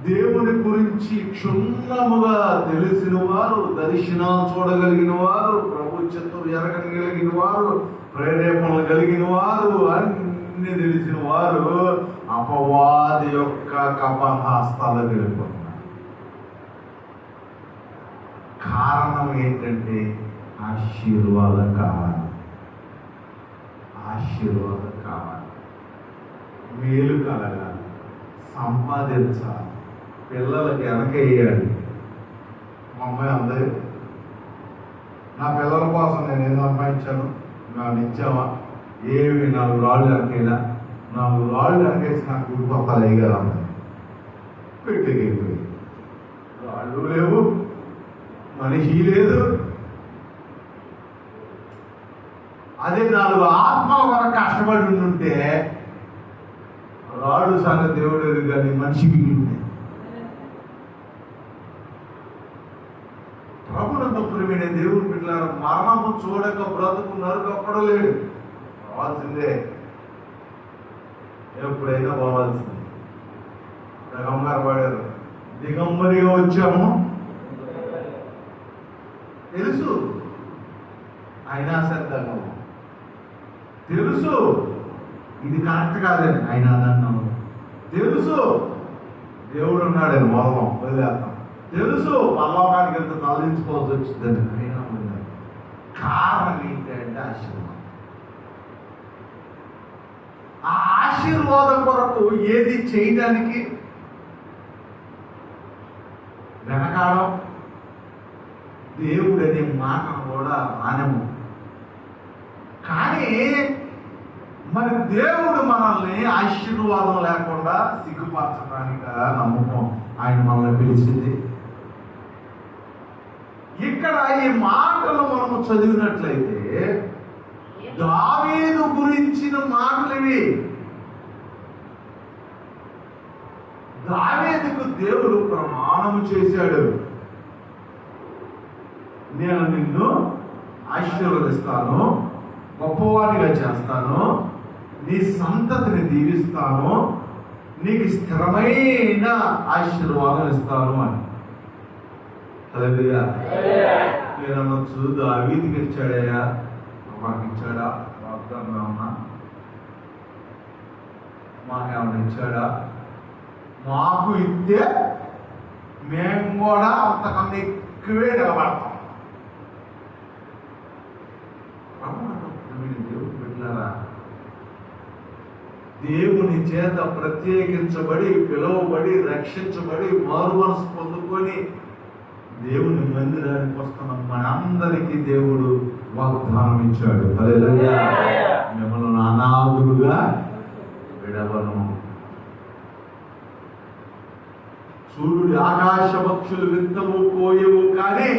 దేవుని గురించి క్షుణ్ణముగా తెలిసిన వారు, దర్శనాలు చూడగలిగిన వారు, ప్రభు చిత్తం ఎరగగలిగిన వారు, ప్రేరేపణలు కలిగిన వారు, అన్ని తెలిసిన వారు అపవాది యొక్క కపహాస్తాలకు వెళ్ళిపోతున్నారు. కారణం ఏంటంటే ఆశీర్వాదం కావాలి, ఆశీర్వాదం కావాలి, మేలు కలగాలి, సంపాదించాలి, పిల్లలకి వెనకేయాలి. మా అమ్మాయి అందరూ నా పిల్లల కోసం నేను ఏం సంపాదించాను, నాకు ఇచ్చావా, ఏమి 4 రాళ్ళు వెనకేలా, 4 రాళ్ళు వెనకేసి నాకు గుడిపొత్తాలు వేయగల పెట్టిపోయి రాళ్ళు లేవు, మనిషి లేదు. అదే 4 ఆత్మల వరకు కష్టపడి ఉంటే రాళ్ళు సంగతి దేవుడు కానీ మనిషికి ఉండే. ప్రభునందు ప్రియమైన దేవుడు బిడ్డలారా, మరణము చూడక బ్రతుకు నరుకప్పుడు లేడు. పోవాల్సిందే, ఎప్పుడైనా పోవాల్సిందే. దిగంబర పడారు, దిగంబరిగా వచ్చాము తెలుసు, అయినా సరిగ్గా తెలుసు ఇది కరెక్ట్ కాదని, అయినా అన్నాను తెలుసు, దేవుడు ఉన్నాడని మొదలం వదిలేస్తాం, తెలుసు పల్లవానికి ఎంత తలదించుకోవాల్సి వచ్చిందని, అయినా ఉన్నాడు. కారణం ఏంటంటే ఆశీర్వాదం. ఆ ఆశీర్వాదం కొరకు ఏది చేయడానికి వెనకాడం, దేవుడు అనే మాట కూడా మానము. కానీ మరి దేవుడు మనల్ని ఆశీర్వాదం లేకుండా సిగ్గుపరచడానికి నమ్మకం ఆయన మనల్ని పిలిచింది. ఇక్కడ ఈ మాటలు మనము చదివినట్లయితే దావీదు గురించిన మాటలు ఇవి. దావీదుకు దేవుడు ప్రమాణము చేశాడు, నేను నిన్ను ఆశీర్వదిస్తాను, గొప్పవాడిగా చేస్తాను, నీ సంతతిని దీవిస్తాను, నీకు స్థిరమైన ఆశీర్వాదం ఇస్తాను అని. హల్లెలూయా. నేను అనొచ్చు, దావీదుకి ఇచ్చాడయ్యా, మాకు ఇచ్చాడా? వాగ్దానం ఏమన్నా మాకేమన్నా ఇచ్చాడా? మాకు ఇస్తే మేము కూడా అంతకన్నా ఎక్కువే నిలబడతాం. దేవుడు బిడ్డలారా, దేవుని చేత ప్రత్యేకించబడి, పిలువబడి, రక్షించబడి, మారు మనసు పొందుకొని దేవుని మందిరానికి వస్తున్న మనందరికీ దేవుడు వాగ్దానం ఇచ్చాడు. హల్లెలూయా. మిమ్మల్ని అనాథులుగా విడవను. సూర్యుడి ఆకాశ పక్షులు విత్తము కోయవు, కానీ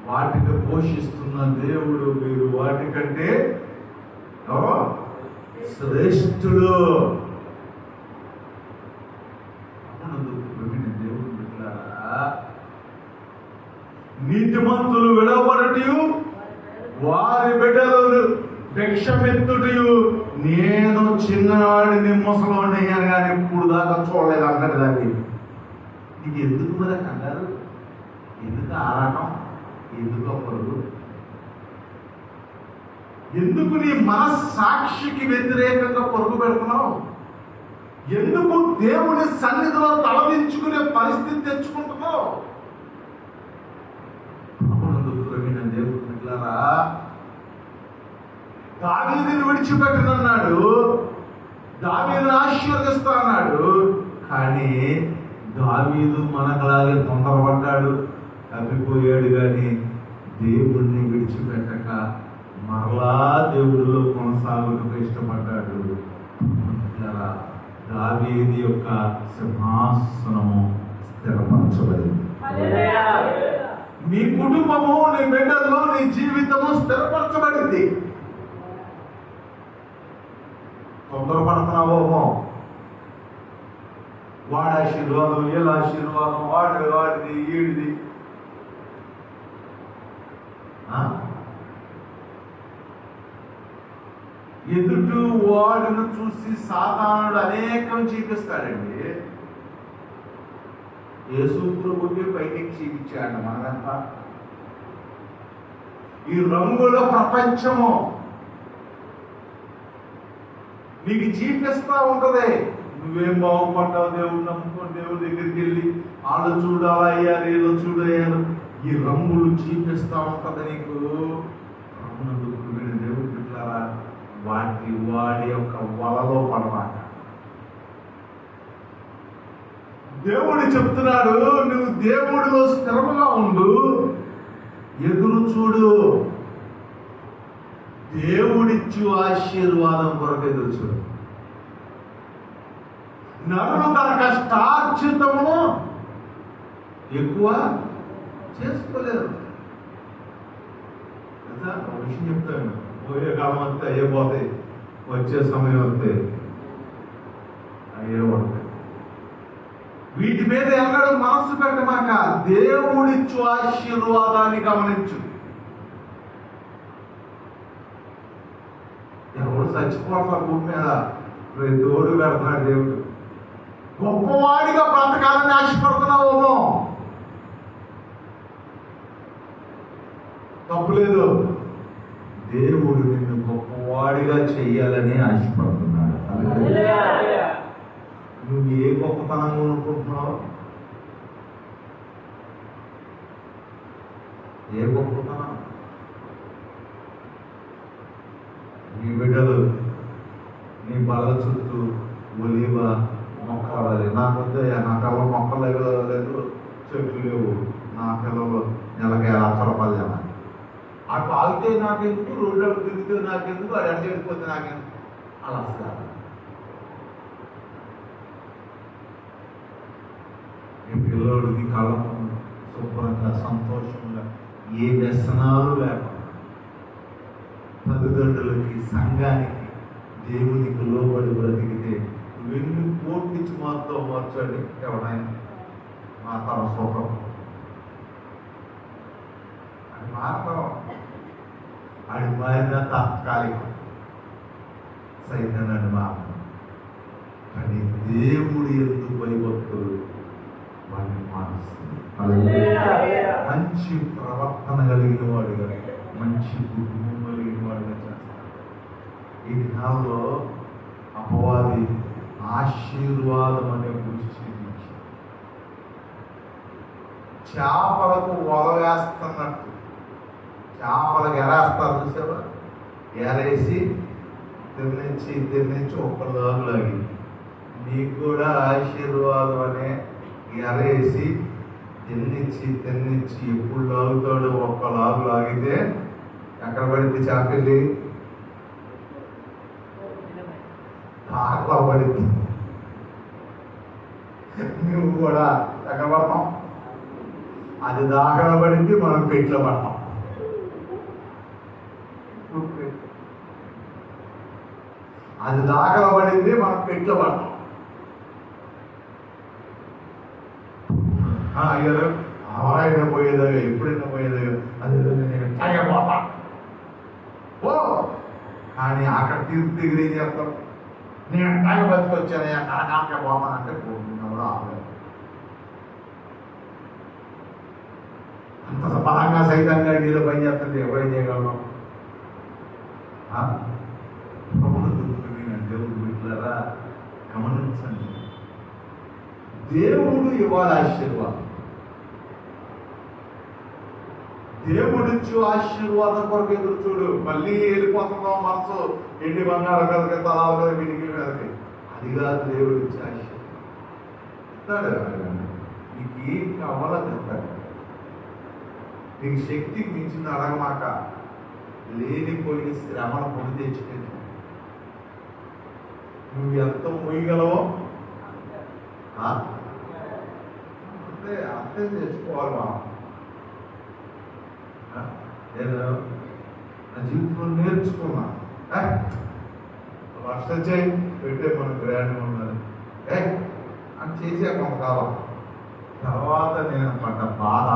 వాటిని పోషిస్తున్న దేవుడు మీరు వాటికంటే శ్రేష్ఠుడు. దేవుడు బిడ్డలారా, నీతిమంతులు విడవబడటయు వారి బిడ్డలు భిక్షమెత్తుటయు నేను చిన్నవాడిని ముసలోని అని కానీ ఇప్పుడు దాకా చూడలేదు అన్నాడు. దాన్ని నీకు ఎందుకు మరి కంగారు, ఎందుకు ఆరాటం, ఎందుకు పరుగు, ఎందుకు నీ మనస్సాక్షికి వ్యతిరేకంగా పరుగు పెడుతున్నావు? ఎందుకు దేవుని సన్నిధిలో తలదించుకునే పరిస్థితి తెచ్చుకుంటున్నావు? దేవుడు మిట్లారా, దావీదుని విడిచిపెట్టనన్నాడు, దావీదుని ఆశీర్వదిస్తా అన్నాడు. కానీ దావీదు మనకలాగే తొందరపడ్డాడు, తప్పిపోయాడు. కానీ దేవుడిని విడిచిపెట్టక మరలా దేవుడిలో కొనసాగుటకు ఇష్టపడ్డాడు. దావీదు యొక్క సింహాసనము స్థిరపరచబడింది. నీ కుటుంబము, నీ బిడ్డలు, నీ జీవితము స్థిరపరచబడింది. తొందరపడుతున్నావో, వాడి ఆశీర్వాదం, వీళ్ళ ఆశీర్వాదం, వాడిది ఈడిది. ఎదుటి వాడిని చూసి సాతానుడు అనేకం చూపిస్తాడండి. యేసు ప్రభువుకి పైకి చూపించాడు. మనమంతా ఈ రంగుల ప్రపంచము నీకు చూపిస్తా ఉంటది. నువ్వేం బాగుపడ్డావు, దేవుడు నమ్ముకొని దేవుడి దగ్గరికి వెళ్ళి వాళ్ళు చూడు అలా అయ్యారు, వీళ్ళు చూడు అయ్యారు, ఈ రంగులు చూపిస్తా ఉంటది నీకు. దేవుడు బిడ్డలారా, వాడి యొక్క వలలో పడమాట. దేవుడు చెప్తున్నాడు, నువ్వు దేవుడిలో స్థిరముగా ఉండు, ఎదురు చూడు, దేవుడిచ్చు ఆశీర్వాదం కొరకు ఎదురు చూడు. నరుడు తన కష్టార్జితమును ఎక్కువ చేసుకోలేరు. ఒక విషయం చెప్తాను, పోయే కాలం అంతే అయ్యపోతాయి, వచ్చే సమయం అంతే అయ్యే ఉంటాయి. వీటి మీద ఎన్నడూ మనస్సు పెట్టమాక, దేవుడిచ్చు ఆశీర్వాదాన్ని గమనించు. ఎవడు చచ్చిపోతారు భూమి మీద, తోడు పెడుతున్నాడు దేవుడు. గొప్పవాడిగా బ్రతకాలని ఆశపడుతున్నావేమో, తప్పులేదు. దేవుడు నిన్ను గొప్పవాడిగా చెయ్యాలని ఆశపడుతున్నాడు. నువ్వు ఏ గొప్పతనంగా అనుకుంటున్నావు? ఏ గొప్పతనం? నీ బిడ్డలు నీ బల చుట్టూ ఒలివ మొక్కవాలి. నాకు వద్ద నా పిల్లలు మొక్కలు లేదు, చెట్లు లేవు, నా పిల్లలు నెలకి లక్ష అటు ఆగితే నాకెందుకు, రోడ్డు తిరిగితే నాకెందుకు, అది అడిగి వెళ్ళిపోతే నాకెందుకు, అలా అసలు మీ పిల్లోడికి కళ్ళము శుభ్రంగా సంతోషంగా ఏ వ్యసనాలు లేకుండా తల్లిదండ్రులకి సంఘానికి దేవునికి లోబడి బ్రతికితే వెళ్ళి కోర్టించి మాతో మార్చండి. ఎవరైనా మా తన సుఖం అది మాత్రం అది మారిన తాత్కాలికం, సైతాన్ని మాత్రం. కానీ దేవుడు ఎందుకు భయభక్తులు వాడిని మారుస్తుంది. మంచి ప్రవర్తన కలిగిన వాడుగా, మంచి కుటుంబం కలిగిన వాడుగా చేస్తాడు. ఈ దినాల్లో అపవాది ఆశీర్వాదం అనే గురించి చూపించి చేపలకు వల వేస్తున్నట్టు, చేపలకు ఎరేస్తారు చూసావా, ఎరేసి తిన్నించి ఒక్కలాగు లాగి, నీకు కూడా ఆశీర్వాదం అనే ఎరేసి తిన్నిచ్చి ఎప్పుడు లాగుతాడు. ఒక్క లాగు లాగితే ఎక్కడ పడింది చాపెళ్ళి? తాకలో పడింది. నువ్వు కూడా ఎక్కడ పడతాం? అది దాకలో పడింది, మనం పెట్లో పడతాం. అది దాకలో పడింది, మనం పెట్లో పడతాం. అయ్యారు ఎవరైనా పోయేదో ఎప్పుడైనా పోయేదో అది నేను తాగపోతా ఓ కానీ అక్కడ తీర్పు దగ్గర ఏం చేస్తాం? నేను తాగ బతికొచ్చాను అక్కడ పోతానంటే కూడా ఆగలేదు. అంత బలంగా సైతంగా నీళ్ళు పని చేస్తుంటే ఎవరేం చేయగలం? దేవుడు బిడ్డలారా గమనించండి, దేవుడు ఇవ్వాలి ఆశీర్వాదం. దేవుడిచ్చు ఆశీర్వాదం కొరకు ఎదురు చూడు. మళ్ళీ వెళ్ళిపోతున్నాం మనసు ఎండి బంగారం కదకి తలాల కదా విడికి మీదకి. అది కాదు దేవుడు ఇచ్చే ఆశీర్వాదం. ఇస్తాడు, నీకు ఏం కావాలో చెప్తాడు. నీకు శక్తికి మించింది అడగమాక. లేనిపోయిన శ్రమను పొంది తెచ్చుకుంటు నువ్వు ఎంత మోయగలవో అంతే అంతే తెచ్చుకోవాలి. నేను నా జీవితంలో నేర్చుకున్నా. వర్ష చేయి పెట్టే మన గ్రాండ్ ఉన్నది అని చేసే కొంతకాలం తర్వాత నేను పడ్డ బాధ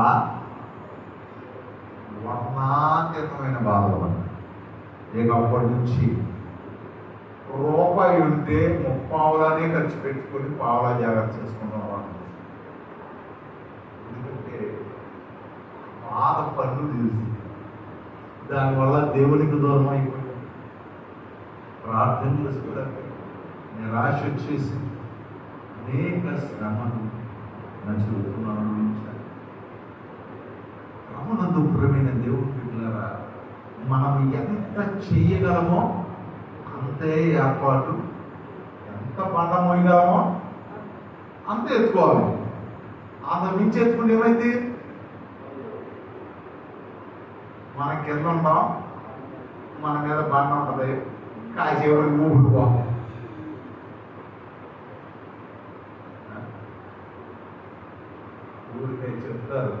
వర్ణాతీతమైన బాధ. ఇక అప్పటి నుంచి రూపాయి ఉంటే 30 పావలానే ఖర్చు పెట్టుకొని పావలా జాగ్రత్త చేసుకున్నాం. ఎందుకంటే బాధ పన్ను తెలిసి దానివల్ల దేవునికి దూరం అయిపోయింది. ప్రార్థన చేసుకోవడానికి నిరాశ వచ్చేసి అనేక శ్రమను నా జీవితంలో అనుభవించాను. క్రమనందు ప్రియమైన దేవుడి బిడ్డలారా, మనం ఎంత చేయగలమో అంతే ఏర్పాటు, ఎంత పంట మోయగలమో అంతే ఎత్తుకోవాలి. అంత మించి ఎత్తుకుంటే ఏమైంది? మన కింద ఉంటాం, మన మీద బండ ఉంటుంది, కాసేపటికి ఊపిరిపోతాం. ఊరికే చెప్తారు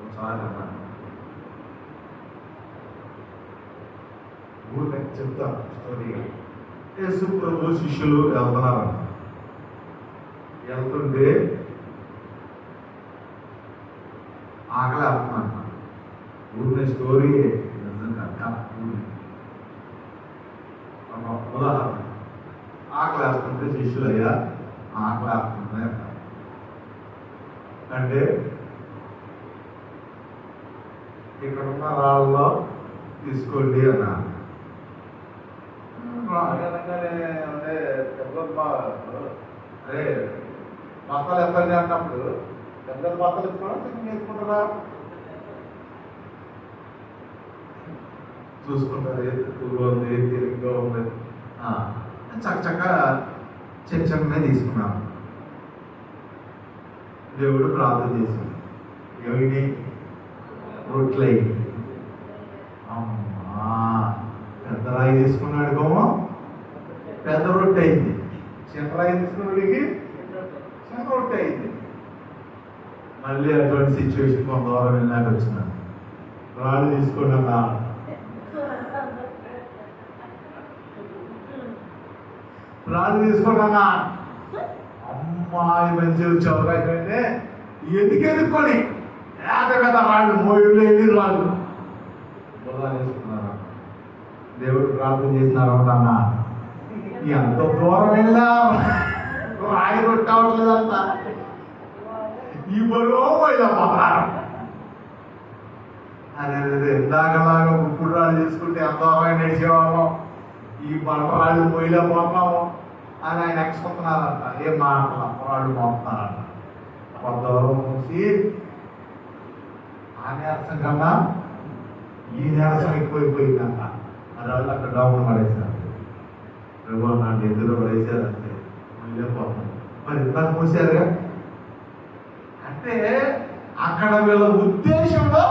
ఒకసారి, ఊరికే చెప్తారు స్టోరీగా. యేసు ప్రభు శిష్యులు వెళ్తున్నారు. వెళ్తుంటే ఆకలి అవుతున్నారు. ఊరినే స్టోరీ నిజంగా ఉదాహరణ. ఆకలి వేస్తుంటే శిష్యులు అయ్యా ఆకలి వేస్తుంది అంటే ఇక్కడ ఉన్న రాళ్ళలో తీసుకోండి అన్నారు. అంటే అరే బస్తాలు ఎత్తండి అన్నప్పుడు పెద్ద బస్తాలు ఎత్తుకోవడం చిన్న ఎత్తుకుంటారా? చూసుకుంటారు ఏది ఎక్కువగా ఉంది, ఏది తేలిగ్గా ఉంది. చక్కగా చిన్న తీసుకున్నాను. దేవుడు ప్రార్థన చేశాడు. ఏమిటి? రొట్లయి. అమ్మా పెద్ద రాయి తీసుకున్నాడు కోమో పెద్ద రొట్టె అయింది. చిన్న రాయి తీసుకున్నాడికి చిన్న రొట్టె అయింది. మళ్ళీ అటువంటి సిచ్యువేషన్ కొంత దూరం వెళ్ళినాక వచ్చినాను. రాళ్ళు తీసుకున్నా రాళ్ళు తీసుకున్నా అమ్మాయి మంచి వచ్చావు అయితే ఎందుకు ఎదుర్కొని కదా రాళ్ళు మోయులు ఎన్ని రాళ్ళు బుర్రా వేసుకున్నారా? దేవుడు ప్రార్థన చేసినారు నాన్న, ఎంత దూరం వెళ్ళా రాయి కొట్టవట్లేదంతా ఈ బలో పోయినా పోతారు. అదే ఇందాకలాగా ముక్కుడు రాళ్ళు చేసుకుంటే ఎంత దూరం నడిచేవామో ఈ బండరాళ్ళు మొయ్యిలో పోతాము అని ఆయన ఎక్స్కొస్తున్నారంట. ఏం మాటలు అప్పరాళ్ళు మోపుతున్నారంట. కొంత దూరం మూసి ఆ నీరసం కన్నా ఈ నీరసం ఎక్కువైపోయిందంట. అది వాళ్ళు అక్కడ డౌన్ పడేశారు. నాకు ఎదురు పడేశారంటే మళ్ళీ పోతాం. మరి ఇంత మూసారుగా అంటే అక్కడ వీళ్ళ ఉద్దేశంలో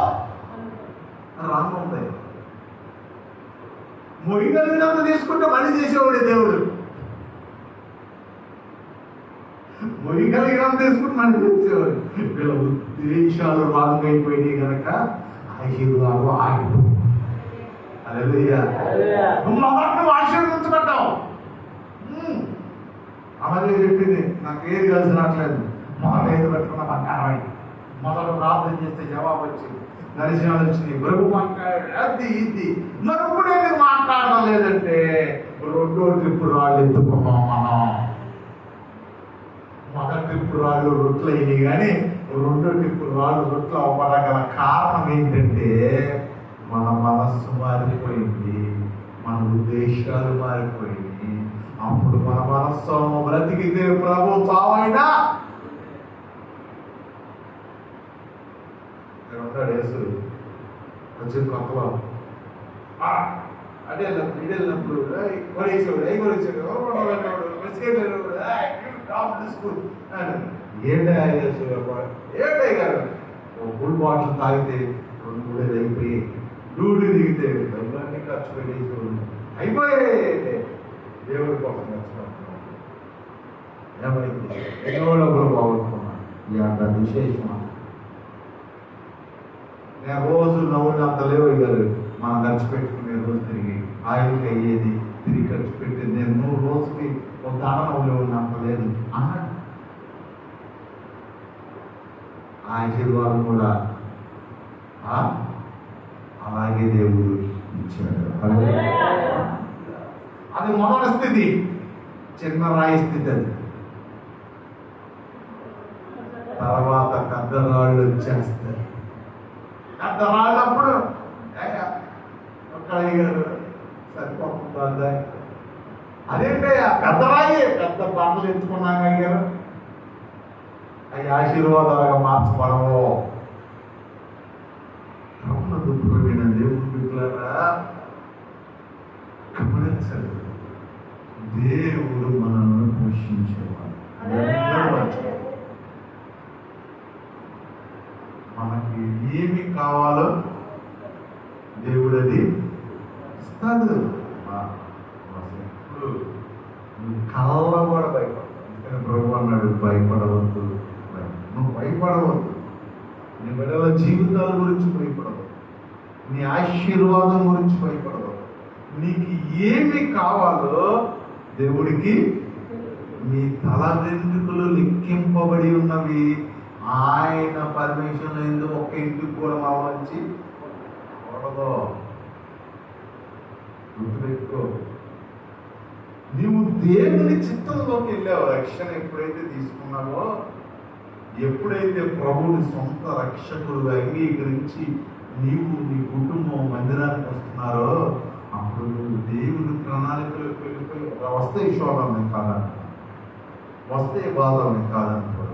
రాంగ్ ఉంది. మొయ్యగలిగినంత తీసుకుంటే మళ్ళీ చేసేవాడే దేవుడు. మొయ్యగలిగినంత తీసుకుంటే మళ్ళీ చేసేవాడు. వీళ్ళ ఉద్దేశాలు రాంగ్ అయిపోయినాయి కనుక ఆశీర్వాదం ఆగిపో. హల్లెలూయా. నువ్వు మొదటి ఆశీర్వదించబడ్డావు. అలాగే చెప్పింది, నాకు ఏది కలిసినట్లేదు. మొదలైదు పెట్టుకున్న బంగారం మొదలు ప్రార్థన చేస్తే జవాబు వచ్చింది, దర్శనాలు వచ్చినాయి, బరువు మాట్లాడాడు, అది ఇది. మరి ఇప్పుడు ఎందుకు మాట్లాడడం లేదంటే రెండో ట్రిప్పు రాళ్ళు ఎత్తుకున్నాం మనం. మొదటి ట్రిప్పు రాళ్ళు రొట్లు అయినాయి, కానీ రెండో ట్రిప్పు రాళ్ళు రొట్లు అవ్వగల కారణం ఏంటంటే మన మనస్సు మారిపోయింది, మన ఉద్దేశాలు మారిపోయింది. అప్పుడు మన మనస్సు బ్రతికితే ప్రభు చావైనా ఉంటాడు. యేసు వచ్చి కొత్తలో అదే వెళ్ళినప్పుడు ఇదే వెళ్ళినప్పుడు కొనేసాడు, ఏ కొనేసాడు, ఏంటే గారు ఫుల్ బాటిల్ తాగితే 2 3 అయిపోయి డూడి దిగితే డబ్బులన్నీ ఖర్చు పెట్టేసాడు, అయిపోయాయి. దేవుడి కోసం ఖర్చుకుంటున్నాం. ఏమైంది? ఎన్నో డబ్బులు బాగుంటున్నాను. ఈ అంత విశేషమా? నేను రోజు నవ్వులంత లేవు గారు. మనం ఖర్చు పెట్టుకునే రోజు తిరిగి ఆయిల్కి అయ్యేది తిరిగి ఖర్చు పెట్టేది. నేను 3 రోజుకి ఒక దాన నవ్వులు అంత లేదు అన్నాడు. ఆశీర్వాదం కూడా అలాగే దేవుడు ఇచ్చాడు. అది మొదటి స్థితి, చిన్న రాయి స్థితి. అది తర్వాత పెద్ద రాళ్ళు వచ్చేస్తాయి. పెద్ద రాళ్ళప్పుడు సరిపోతుంది. అదేంటే పెద్ద రాయి, పెద్ద బండలు ఎత్తుకున్నాం అయ్యారు, అవి ఆశీర్వాదాలుగా మార్చబడవు. దుఃఖమైన దేవుడు బిడ్డలారా గమనించండి, దేవుడు మనల్ని పోషించేవాడు. మనకి ఏమి కావాలో దేవుడు అది ఇస్తాడు. ఇప్పుడు నువ్వు కళ్ళ కూడా భయపడతావు. అందుకని ప్రభు అన్నాడు, భయపడవద్దు. నువ్వు భయపడవద్దు. నీ బిడ్డల జీవితాల గురించి భయపడవద్దు, నీ ఆశీర్వాదం గురించి భయపడవద్దు. నీకు ఏమి కావాలో దేవుడికి మీ తల వెంట్రుకలు లెక్కింపబడి ఉన్నవి. ఆయన పర్మిషన్ లేదు ఒక్క ఇంటికి కూడా మావచ్చి కూడదు. గుర్తుపెట్టుకో, నీవు దేవుని చిత్తంలోకి వెళ్ళావు. రక్షణ ఎప్పుడైతే తీసుకున్నావో, ఎప్పుడైతే ప్రభువుని సొంత రక్షకుడుగా అంగీకరించి నీవు నీ కుటుంబం మందిరానికి వస్తున్నారో, అప్పుడు నువ్వు దేవుని ప్రణాళికలోకి వెళ్ళిపోయి వస్తాయి శోభాన్ని కాదంట, వస్తాయి బాధల్ని కాదనుకో,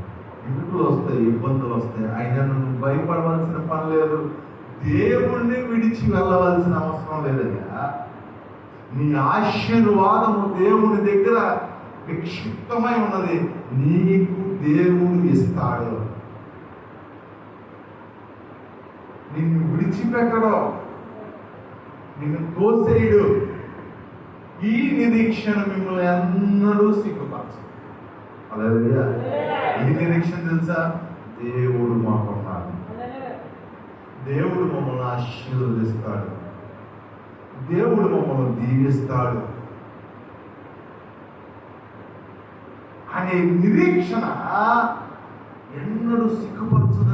ఇరుకులు వస్తాయి, ఇబ్బందులు వస్తాయి. అయినా నువ్వు భయపడవలసిన పని లేదు, దేవుణ్ణి విడిచి వెళ్ళవలసిన అవసరం లేదయ్యా. నీ ఆశీర్వాదము దేవుని దగ్గర విక్షిప్తమై ఉన్నది, నీకు దేవుడు ఇస్తాడు. నిన్ను విడిచిపెట్టడు, నిన్ను తోసేయుడు. ఈ నిరీక్షణ మిమ్మల్ని ఎన్నడూ సిగ్గుపరచదు. హల్లెలూయా. ఈ నిరీక్షణ తెలుసా? దేవుడు మాకున్నాడు, దేవుడు మమ్మల్ని ఆశీర్వదిస్తాడు, దేవుడు మమ్మల్ని దీవిస్తాడు అనే నిరీక్షణ ఎన్నడూ సిగ్గుపరచదు.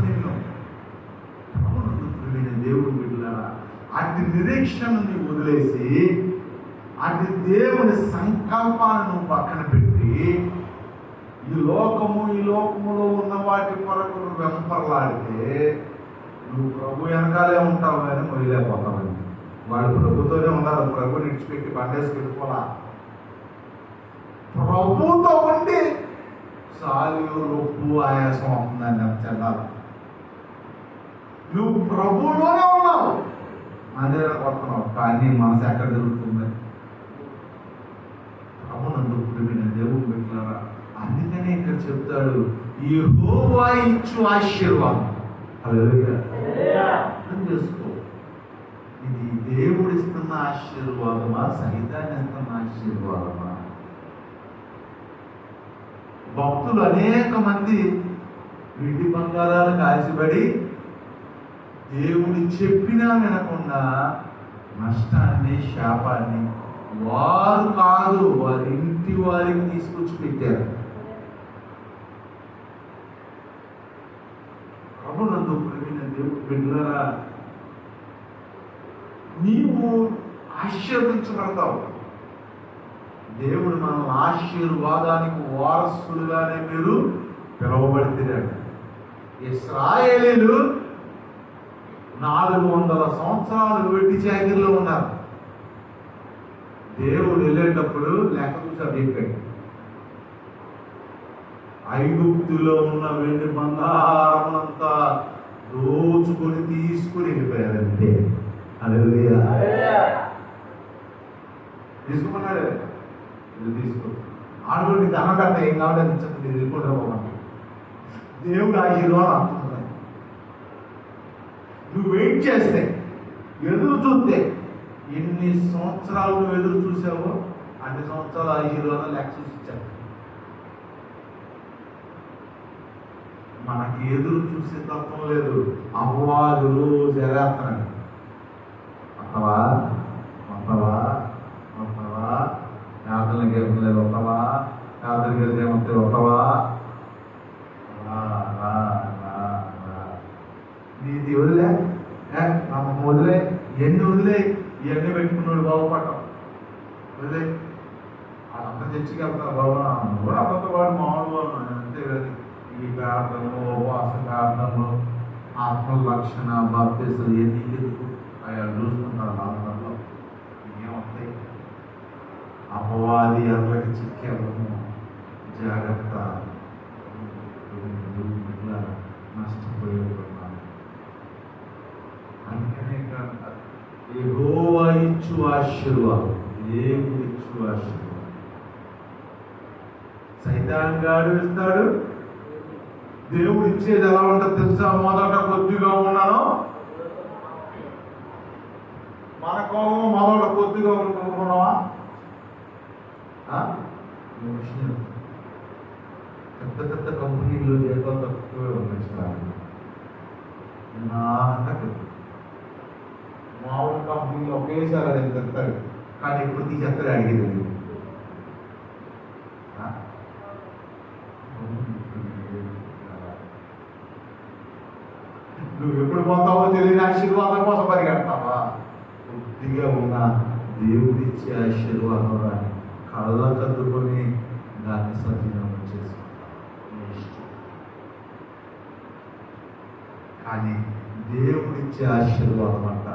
నేను దేవుడు బిడ్డలారా, అటు నిరీక్షణని వదిలేసి అటు దేవుని సంకల్పాన్ని నువ్వు పక్కన పెట్టి ఈ లోకములో ఉన్న వాటి కొరకు నువ్వు వెంపర్లాడితే నువ్వు ప్రభు వెనకాలే ఉంటావు కానీ మొయ్యలేకపోతావు. వాళ్ళు ప్రభుతోనే ఉన్నారు, ప్రభు నిడిచిపెట్టి బండేసి పెట్టుకోవాలా. ప్రభుతో ఉండి సాలు రొప్పు ఆయాసం అవుతుందని చెందాలి. నువ్వు ప్రభువులోనే ఉన్నావు, అదే వస్తున్నావు, కానీ మనసు ఎక్కడ జరుగుతుంది? ప్రభునందు ప్రియమైన దేవుడు పెట్టారా. అందుకనే ఇక్కడ చెప్తాడు, యెహోవా ఇచ్చు ఆశీర్వాదం అర్థం చేసుకో, ఇది దేవుడు ఇస్తున్న ఆశీర్వాదమా, సైతాన్ని ఇస్తున్న ఆశీర్వాదమా? భక్తులు అనేక మంది వీటి బంగారాలు కాల్చిబడి దేవుడు చెప్పినా వినకుండా నష్టాన్ని, శాపాన్ని వారు కాదు వారి ఇంటి వారికి తీసుకొచ్చి పెట్టారు. ప్రభునందు ప్రియమైన దేవుడు బిడ్డలారా, నీవు ఆశీర్వదించబడతావు. దేవుడు మన ఆశీర్వాదానికి వారసులుగానే మీరు పిలువబడితే. ఇశ్రాయేలీలు 400 సంవత్సరాలు వెట్టి చాకిరిలో ఉన్నారు. దేవుడు వెళ్ళేటప్పుడు లెక్క చూసాడు చెప్పాడు, ఐగుప్తులో ఉన్న వెండి బంగారమంతా దోచుకొని తీసుకుని వెళ్ళిపోయారంటే. హల్లెలూయా. తీసుకున్నాడు, తీసుకో ఆడుకోండి, నీకు అన్న కట్ట ఏం కావాలని ఇచ్చండి, మీరు వెళ్ళిపోతారు. దేవుడు ఆశీర్వాదం అంటున్నాడు. నువ్వు వెయిట్ చేస్తే, ఎదురు చూస్తే, ఎన్ని సంవత్సరాలు నువ్వు ఎదురు చూసావో అన్ని సంవత్సరాలు ఆశీర్వాదం లెక్క చూసి ఇచ్చాడు. మనకి ఎదురు చూసే తత్వం లేదు. అపవాదు రోజు ఎరేస్తున్నాడు. వస్తావా వస్తావా వస్తావా, యాత్రలకు వెళ్తలేదు వస్తావా, యాత్రకి వెళ్తే ఏమంటే వస్తావా, నీది వదిలే, నమ్మకం వదిలే, ఎన్ని వదిలే, ఇవన్నీ పెట్టుకున్నాడు బాగుపడటం వదిలే. అదంతా చర్చికి వెళ్తారు బాబా, కూడా అదంతా వాడు మామూలు అంతే కానీ ఈ ప్రార్థనలు, ఉపవాస ప్రార్థనలు, ఆత్మ రక్షణ, బాప్తిస్మం ఎన్ని ఎందుకు అవి చూసుకుంటారు. లాభంలో ఏమవుతాయి? అపవాది ఎర్రకి చిక్కేమో, జాగ్రత్త, ఇట్లా నష్టపోయేవారు. అందుకనే యెహోవా ఇచ్చు ఆశీర్వాదం, దేవుడు ఇచ్చు ఆశీర్వాదం. సైతాన్ గాడు ఇస్తాడు, దేవుడు ఇచ్చేది ఎలా ఉంటుంది తెలుసా? మొదట కొద్దిగా ఉన్నాను, మనకు మొదట కొద్దిగా అనుకున్నావా? పెద్ద పెద్ద కంపెనీలు ఏదో తక్కువే ఉన్నాయి. మామూలు కంపెనీలు ఒకేసారి అది తెస్తాడు, కానీ ఎప్పుడు తీసేస్తాడు అడిగేది. నువ్వు ఎప్పుడు పోతావో తెలియని ఆశీర్వాదం కోసం పరిగెడతావా? కొద్దిగా ఉన్న దేవుడిచ్చే ఆశీర్వాదం రాని కళ్ళ కద్దుకొని దాన్ని సద్వినియోగం చేసుకుంటాం. కానీ దేవుడిచ్చే ఆశీర్వాదం అంట,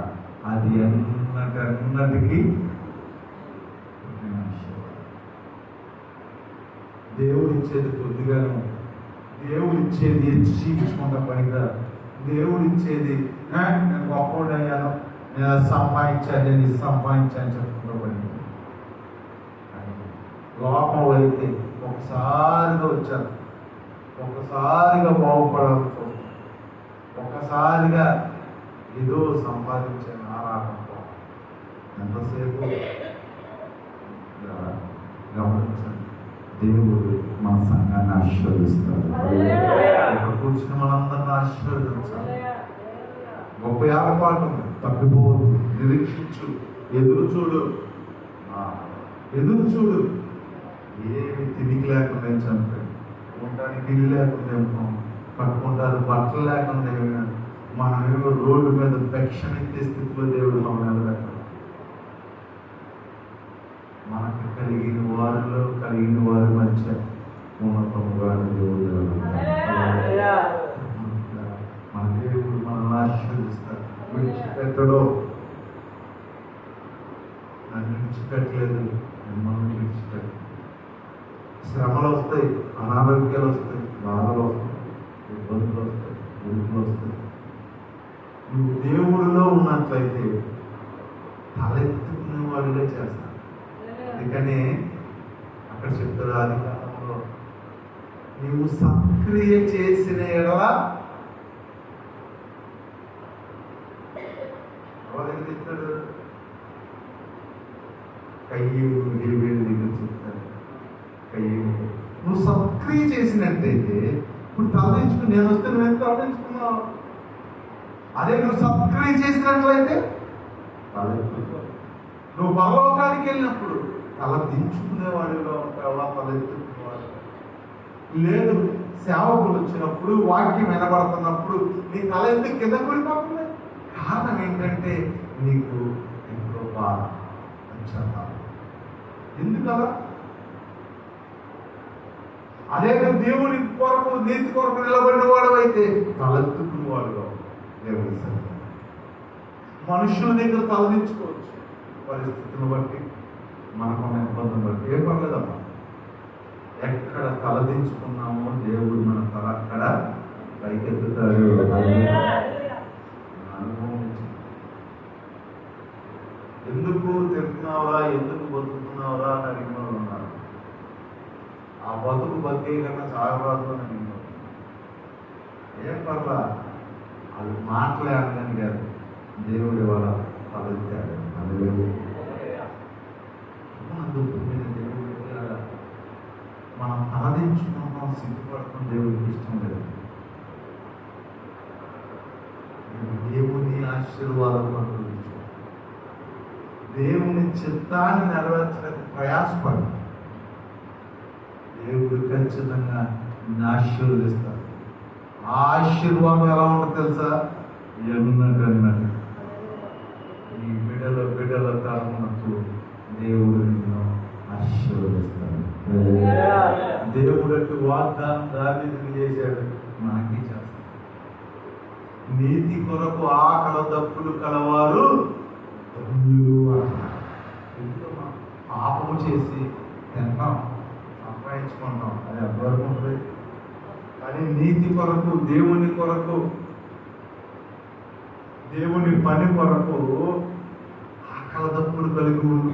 అది అన్నిటికీ దేవుడిచ్చేది కొద్దిగాను, దేవుడిచ్చేది చీపించుకుంటా పనిగా, దేవుడిచ్చేది నేను గొప్పవాడు అయ్యాను, నేను సంపాదించాను, నేను ఇది సంపాదించాను చెప్పుకుంటా పని. లోకంలో అయితే ఒకసారిగా వచ్చారు, ఒకసారిగా బాగుపడాలని చూస్తాను, ఒకసారిగా ఏదో సంపాదించాను ఆరాటంతో. ఎంతసేపు గమనించండి, దేవుడు మన సంఘాన్ని ఆశీర్వదిస్తాడు. ఇక్కడ కూర్చుని మనందరినీ ఆశీర్వదించాలి. గొప్ప ఏర్పాటు తప్పిపోవద్దు, నిరీక్షించు, ఎదురు చూడు, ఎదురు చూడు. ఏమి తిరిగి లేకుండా చంపాడు, ఉండడానికి ఇల్లు లేకుండా కట్టుకుంటారు, బట్టలు లేకుండా మనమేమో రోడ్డు మీద పెన్షన్ ఇచ్చే స్థితిలో దేవుడు మమ్మల్ని నిలబెట్టాడు. మనకు కలిగిన వారి మధ్య ఉన్నతముగా దేవుడు. మన దేవుడు మనల్ని ఆశీర్వదిస్తాడు. విడిచిపెట్టడు, నన్ను విడిచిపెట్టలేదు, మిమ్మల్ని విడిచిపెట్టు. శ్రమలు వస్తాయి, అనారోగ్యాలు వస్తాయి, బాధలు వస్తాయి, ఇబ్బందులు వస్తాయి, ఉడుకులు వస్తాయి. నువ్వు దేవుడిలో ఉన్నట్లయితే తలెత్తుకునే వాడిగా చేస్తాను. అందుకనే అక్కడ చెప్తారు, ఆది కాలంలో నీవు సక్రియ చేసిన ఎడల ఎవరికి చెప్తాడు? కయ్యూరు హేబేలు దగ్గర చెప్తాడు. కయ్యూరు నువ్వు సత్క్రియ చేసినట్టయితే ఇప్పుడు తలదించుకుని నేను వస్తే నువ్వు ఎంత తలదించుకున్నావు? అదే నువ్వు సత్క్రియ చేసినట్లయితే తలెత్తుకో. నువ్వు పరలోకానికి వెళ్ళినప్పుడు తల దించుకునేవాడిగా ఉంటావా, తలెత్తుకునేవాడు? లేదు, సేవకులు వచ్చినప్పుడు వాక్యం వినబడుతున్నప్పుడు నీ తల ఎందుకు కింద పడిపోతుంది? కారణం ఏంటంటే నీకు ఎంతో బాధ, ఎందుకలా? అదే నువ్వు దేవుని కొరకు నీతి కొరకు నిలబడిన వాడు అయితే తలెత్తుకునేవాడుగా దేవుని సన్నిధిలో. మనుషుల దగ్గర తలదించుకోవచ్చు, పరిస్థితిని బట్టి మనకున్న ఇబ్బందులు బట్టి. ఏం పర్లేదమ్మా, ఎక్కడ తలదించుకున్నామో దేవుడు మన తల అక్కడ పైకెత్తుతాడు. ఎందుకు తింటున్నావా, ఎందుకు బతుకుతున్నావురా అని అడిగిన వాళ్ళు ఉన్నారు. ఆ బతుకు బతికే కన్నా సాగరాదు అని అడిగిన వాళ్ళు. ఏం పర్లా, అది మాట్లాడని కాదు, దేవుడి వాళ్ళ తలెత్తాడు. అందులో మనం తలదించుకున్నాం, సిగ్గుపడతాం, దేవుడికి ఇష్టం లేదు. దేవుని ఆశీర్వాదం అనుభవించు, దేవుని చిత్తాన్ని నెరవేర్చడానికి ప్రయాసపడు. దేవుడు ఖచ్చితంగా నిన్ను ఆశీర్వదిస్తాడు. ఆ ఆశీర్వాదం ఎలా ఉంటుందో తెలుసా? ఎన్నటన్నట్టు నీ బిడ్డల తరమునకు దేవుడు నిన్ను ఆశీర్వదిస్తాడు. దేవుడు అటు వాగ్దానం దావీదుకు చేశాడు, మనకి చేస్తాడు. నీతి కొరకు ఆకలి దప్పులు కలవారు ధన్యులు అంటారు. ఎందుకమ్మా? పాపము చేసి తింటాం, సంపాదించుకుంటాం, అది ఎంతవరకు ఉంటుంది? కానీ నీతి కొరకు, దేవుని కొరకు, దేవుని పని కొరకు ఆకలి దప్పులు కలిగి ఉండు,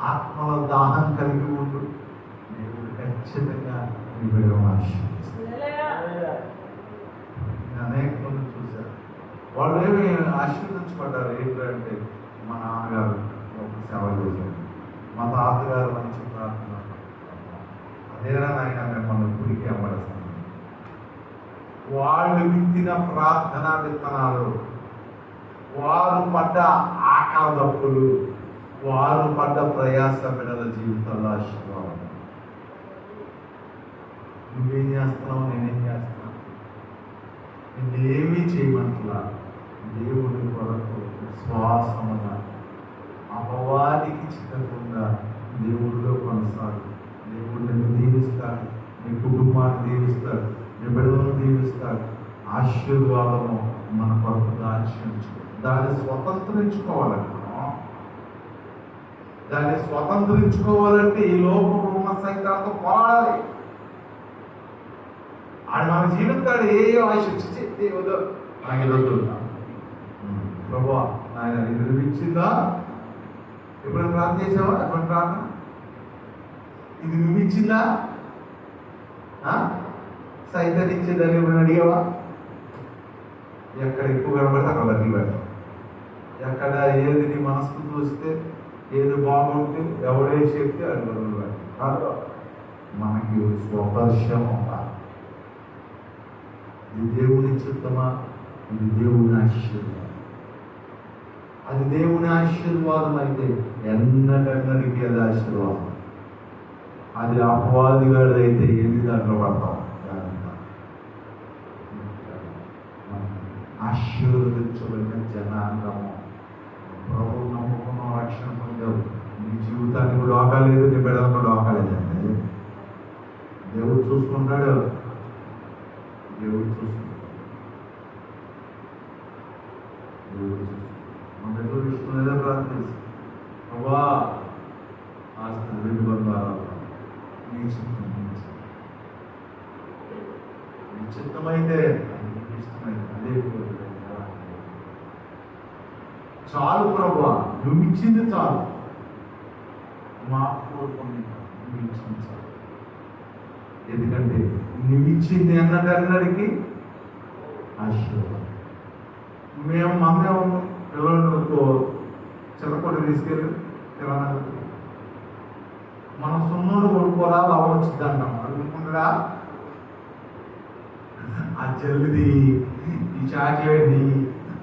ఆత్మల దాహం కలిగి ఉండు. దేవుడు ఖచ్చితంగా నీ బిడ్డను ఆశీర్వదిస్తాడు. అనేక మంది చూశారు, వాళ్ళు ఏమి ఆశీర్వదించబడ్డారు. ఏంటంటే మా నాన్నగారు ఒక సేవ చేశారు, మా తాతగారు మంచి ప్రార్థన, అదేనా నాయన మిమ్మల్ని గుడికి అమ్మడస్తాను. వాళ్ళు విత్తిన ప్రార్థనా విత్తనాలు, వారు పడ్డ ఆకలి దప్పులు, వారు పడ్డ ప్రయాస బిడ్డల జీవితాల్లో ఆశీర్వాదం. నువ్వేం చేస్తున్నావు, నేనేం చేస్తున్నావు? నేనేమీ చేయమంటలా. దేవుడి కొరకు విశ్వాసముగా, అపవాదికి చిక్కకుండా దేవుడిలో కొనసాగు. దేవుడు నిన్ను దీవిస్తాడు, నీ కుటుంబాన్ని దీవిస్తాడు, నీ బిడ్డలను దీవిస్తాడు. ఆశీర్వాదము మన కొరకు దాన్ని స్వతంత్రించుకోవాలంటే ఈ లోపల ఉన్న సైతాలతో పోరాడాలి. ఆడు మన జీవితాడు ఏ ఆశ వచ్చి వద్దు నాకు ఎదుగుతుందా ప్రభా నాయన ఇది నువ్విచ్చిందా? ఎప్పుడైనా ప్రార్థన చేసావా? ఎటువంటి ప్రార్థన? ఇది నువ్విచ్చిందా? సైతం ఇచ్చేదాన్ని ఎప్పుడైనా అడిగావా? ఎక్కడ ఎక్కువ కనబడితే అక్కడ బతికి పెట్టాం. ఎక్కడ ఏది నీ మనసుకు చూస్తే, ఏది బాగుంటే, ఎవడే చెప్తే అది బదులు పెట్టాం. మనకి స్వపరిశం ఉండాలి. ఇది దేవుని చిత్తమా? ఇది దేవుని ఆశీర్వాదం. అది దేవుని ఆశీర్వాదం అయితే ఎన్నటెన్నటికీ అది ఆశీర్వాదం. అది అపవాదిగాడు అయితే ఎన్ని దాంట్లో పడతాం. ఆశీర్వదించబడిన జనాంగము, ప్రభువు నమ్ముకున్న రక్షణ పొందావు. నీ జీవితానికి కూడా ఆకలేదు, నీ బిడ్డలకు కూడా ఆకలేదండి. దేవుడు చూసుకుంటాడు, దేవుడు చూసుకుంటాడు. మన బిడ్డల విషయంలో ఏదో ప్రార్థించి ప్రభా ఆస్తి వెండి బంగారాలు నీ చిత్తం, నీ చిత్తమైతే ఇష్టమైతే అదే చాలు ప్రభా, నువ్వు ఇచ్చింది చాలు. మా కోరుకుని నువ్వు ఇచ్చింది చాలు. ఎందుకంటే నువ్వు ఇచ్చింది అన్నటికి ఆశీర్వాదం. మేము మమ్మే ఉన్నాం, పిల్లలకు చిల్లకొట్టి తీసుకెళ్ళి పిల్లలు మనం సున్నోడు కొనుక్కోరా లవం వచ్చింది అంటాం అనుకుంటురా ఆ జల్లుది ఈ చాక్లెట్ది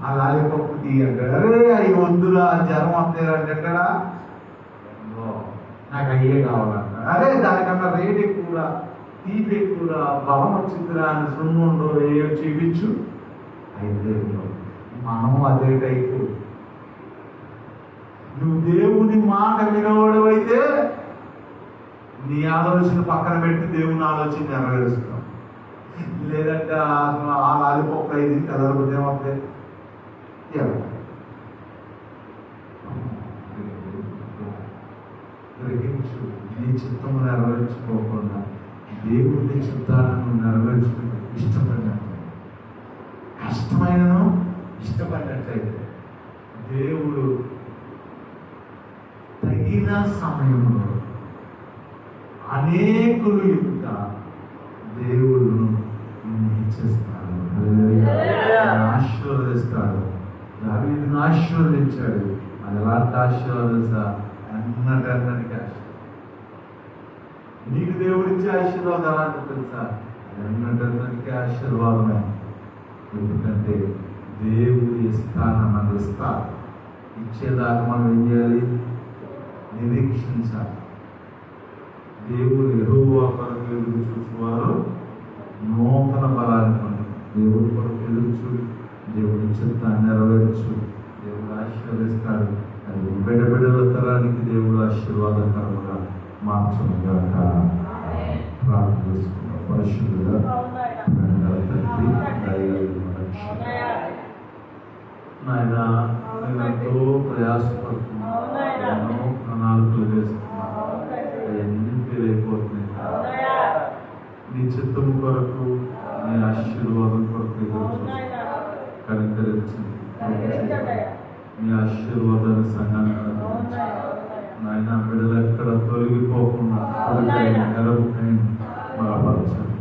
ఆ లాలీపప్పుది అంటాడు. అరే అవి వద్దురా జ్వరం వస్తారా అంటాడా, నాకు అయ్యే కావాలంట. అరే దానికన్నా రేట్ ఎక్కువరా, తీపి ఎక్కువరా, బలం వచ్చిందిరా అని సున్నుండో ఏ చూపించు. అయితే మనం అదే టైపు. నువ్వు దేవుని మాట వినవాడు అయితే నీ ఆలోచన పక్కన పెట్టి దేవుని ఆలోచన నెరవేరుస్తాం. లేదంటే ఆ లాలిపప్పు అయింది కదలకపోతే ఏమవుతాయి. గ్రహించు, నీ చిత్తము నెరవేర్చుకోకుండా దేవుని చిత్తాలను నెరవేర్చుకుంటే ఇష్టపడినట్టు, కష్టమైనను ఇష్టపడినట్లయితే దేవుడు తగిన సమయంలో అనేకులు యొక్క దేవుడును హెచ్చిస్తాడు, ఆశీర్వదిస్తాడు. దావీదును ఆశీర్వదించాడు. అది ఎలాంటి ఆశీర్వాద అన్నటానికి ఆశ. నీకు దేవుడిచ్చే ఆశీర్వాదం అలాంటి తెలుసా, అన్నటానికి ఆశీర్వాదమే. ఎందుకంటే దేవుడు ఇస్తానన్నది ఇస్తారు. ఇచ్చేదాకా మనం ఏం చేయాలి, నిరీక్షించాలి. దేవుడు యెహోవా కొరకు ఎదురు చూసేవారు నూతన బలాన్ని పొంది దేవుడి కొరకు ఎదురు చూడు, దేవుడి చిత్తాన్ని నెరవేర్చు, దేవుడు ఆశీర్వదిస్తాడు. అది బిడ్డల తరానికి దేవుడు ఆశీర్వాదకరంగా మార్చుగాక. ప్రార్థన చేసుకున్నాం. పరిశుద్ధుగా తండ్రి నాయన, నేను ఎంతో ప్రయాసపడుతున్నాను, ప్రణాళికలు వేస్తున్నాను, అవన్నీ తెలియకపోతున్నాయి. నీ చిత్తం కొరకు, నీ ఆశీర్వాదం కొరకు ఎదురు చూస్తున్నాను. కనికరించండి, నీ ఆశీర్వాదాన్ని సంఘాన్ని నాయన బిడ్డలు ఎక్కడ తొలగిపోకుండా నెలవుకైనా బలపరచండి.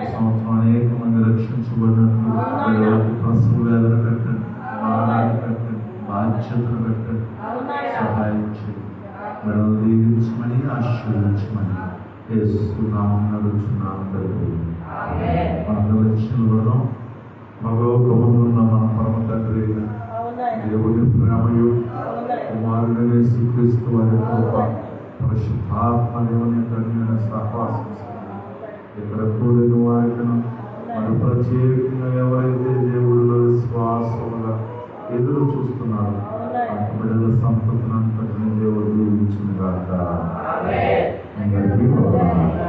ఈ సంవత్సరం అనేక మంది రక్షించబడినట్లు బిడ్డలకు ప్రసవ వేదన పెట్టండి, భారాన్ని పెట్టండి, బాధ్యతను పెట్టండి, సహాయం చేయండి. బిడ్డలు దీవించమని ఆశీర్వదించమని యేసు నామమున అడుగుచున్నాను తండ్రి. మన లక్ష్యంలో పరలోకమందున్న మన పరమ తండ్రి దేవుని ప్రేమయు కుమారుడు యేసుక్రీస్తు వారి కృప పరిశుద్ధాత్మ దేవుని కన్యన సహవాసం ఇక్కడ కూడిన వారికను మరి ప్రత్యేకంగా ఎవరైతే దేవుడిలో విశ్వాసముగా ఎదురు చూస్తున్నారో అటు బిడ్డల సంతతిని అంతటిని దేవుడు దీవించును గాక. అందరికీ వందనాలు.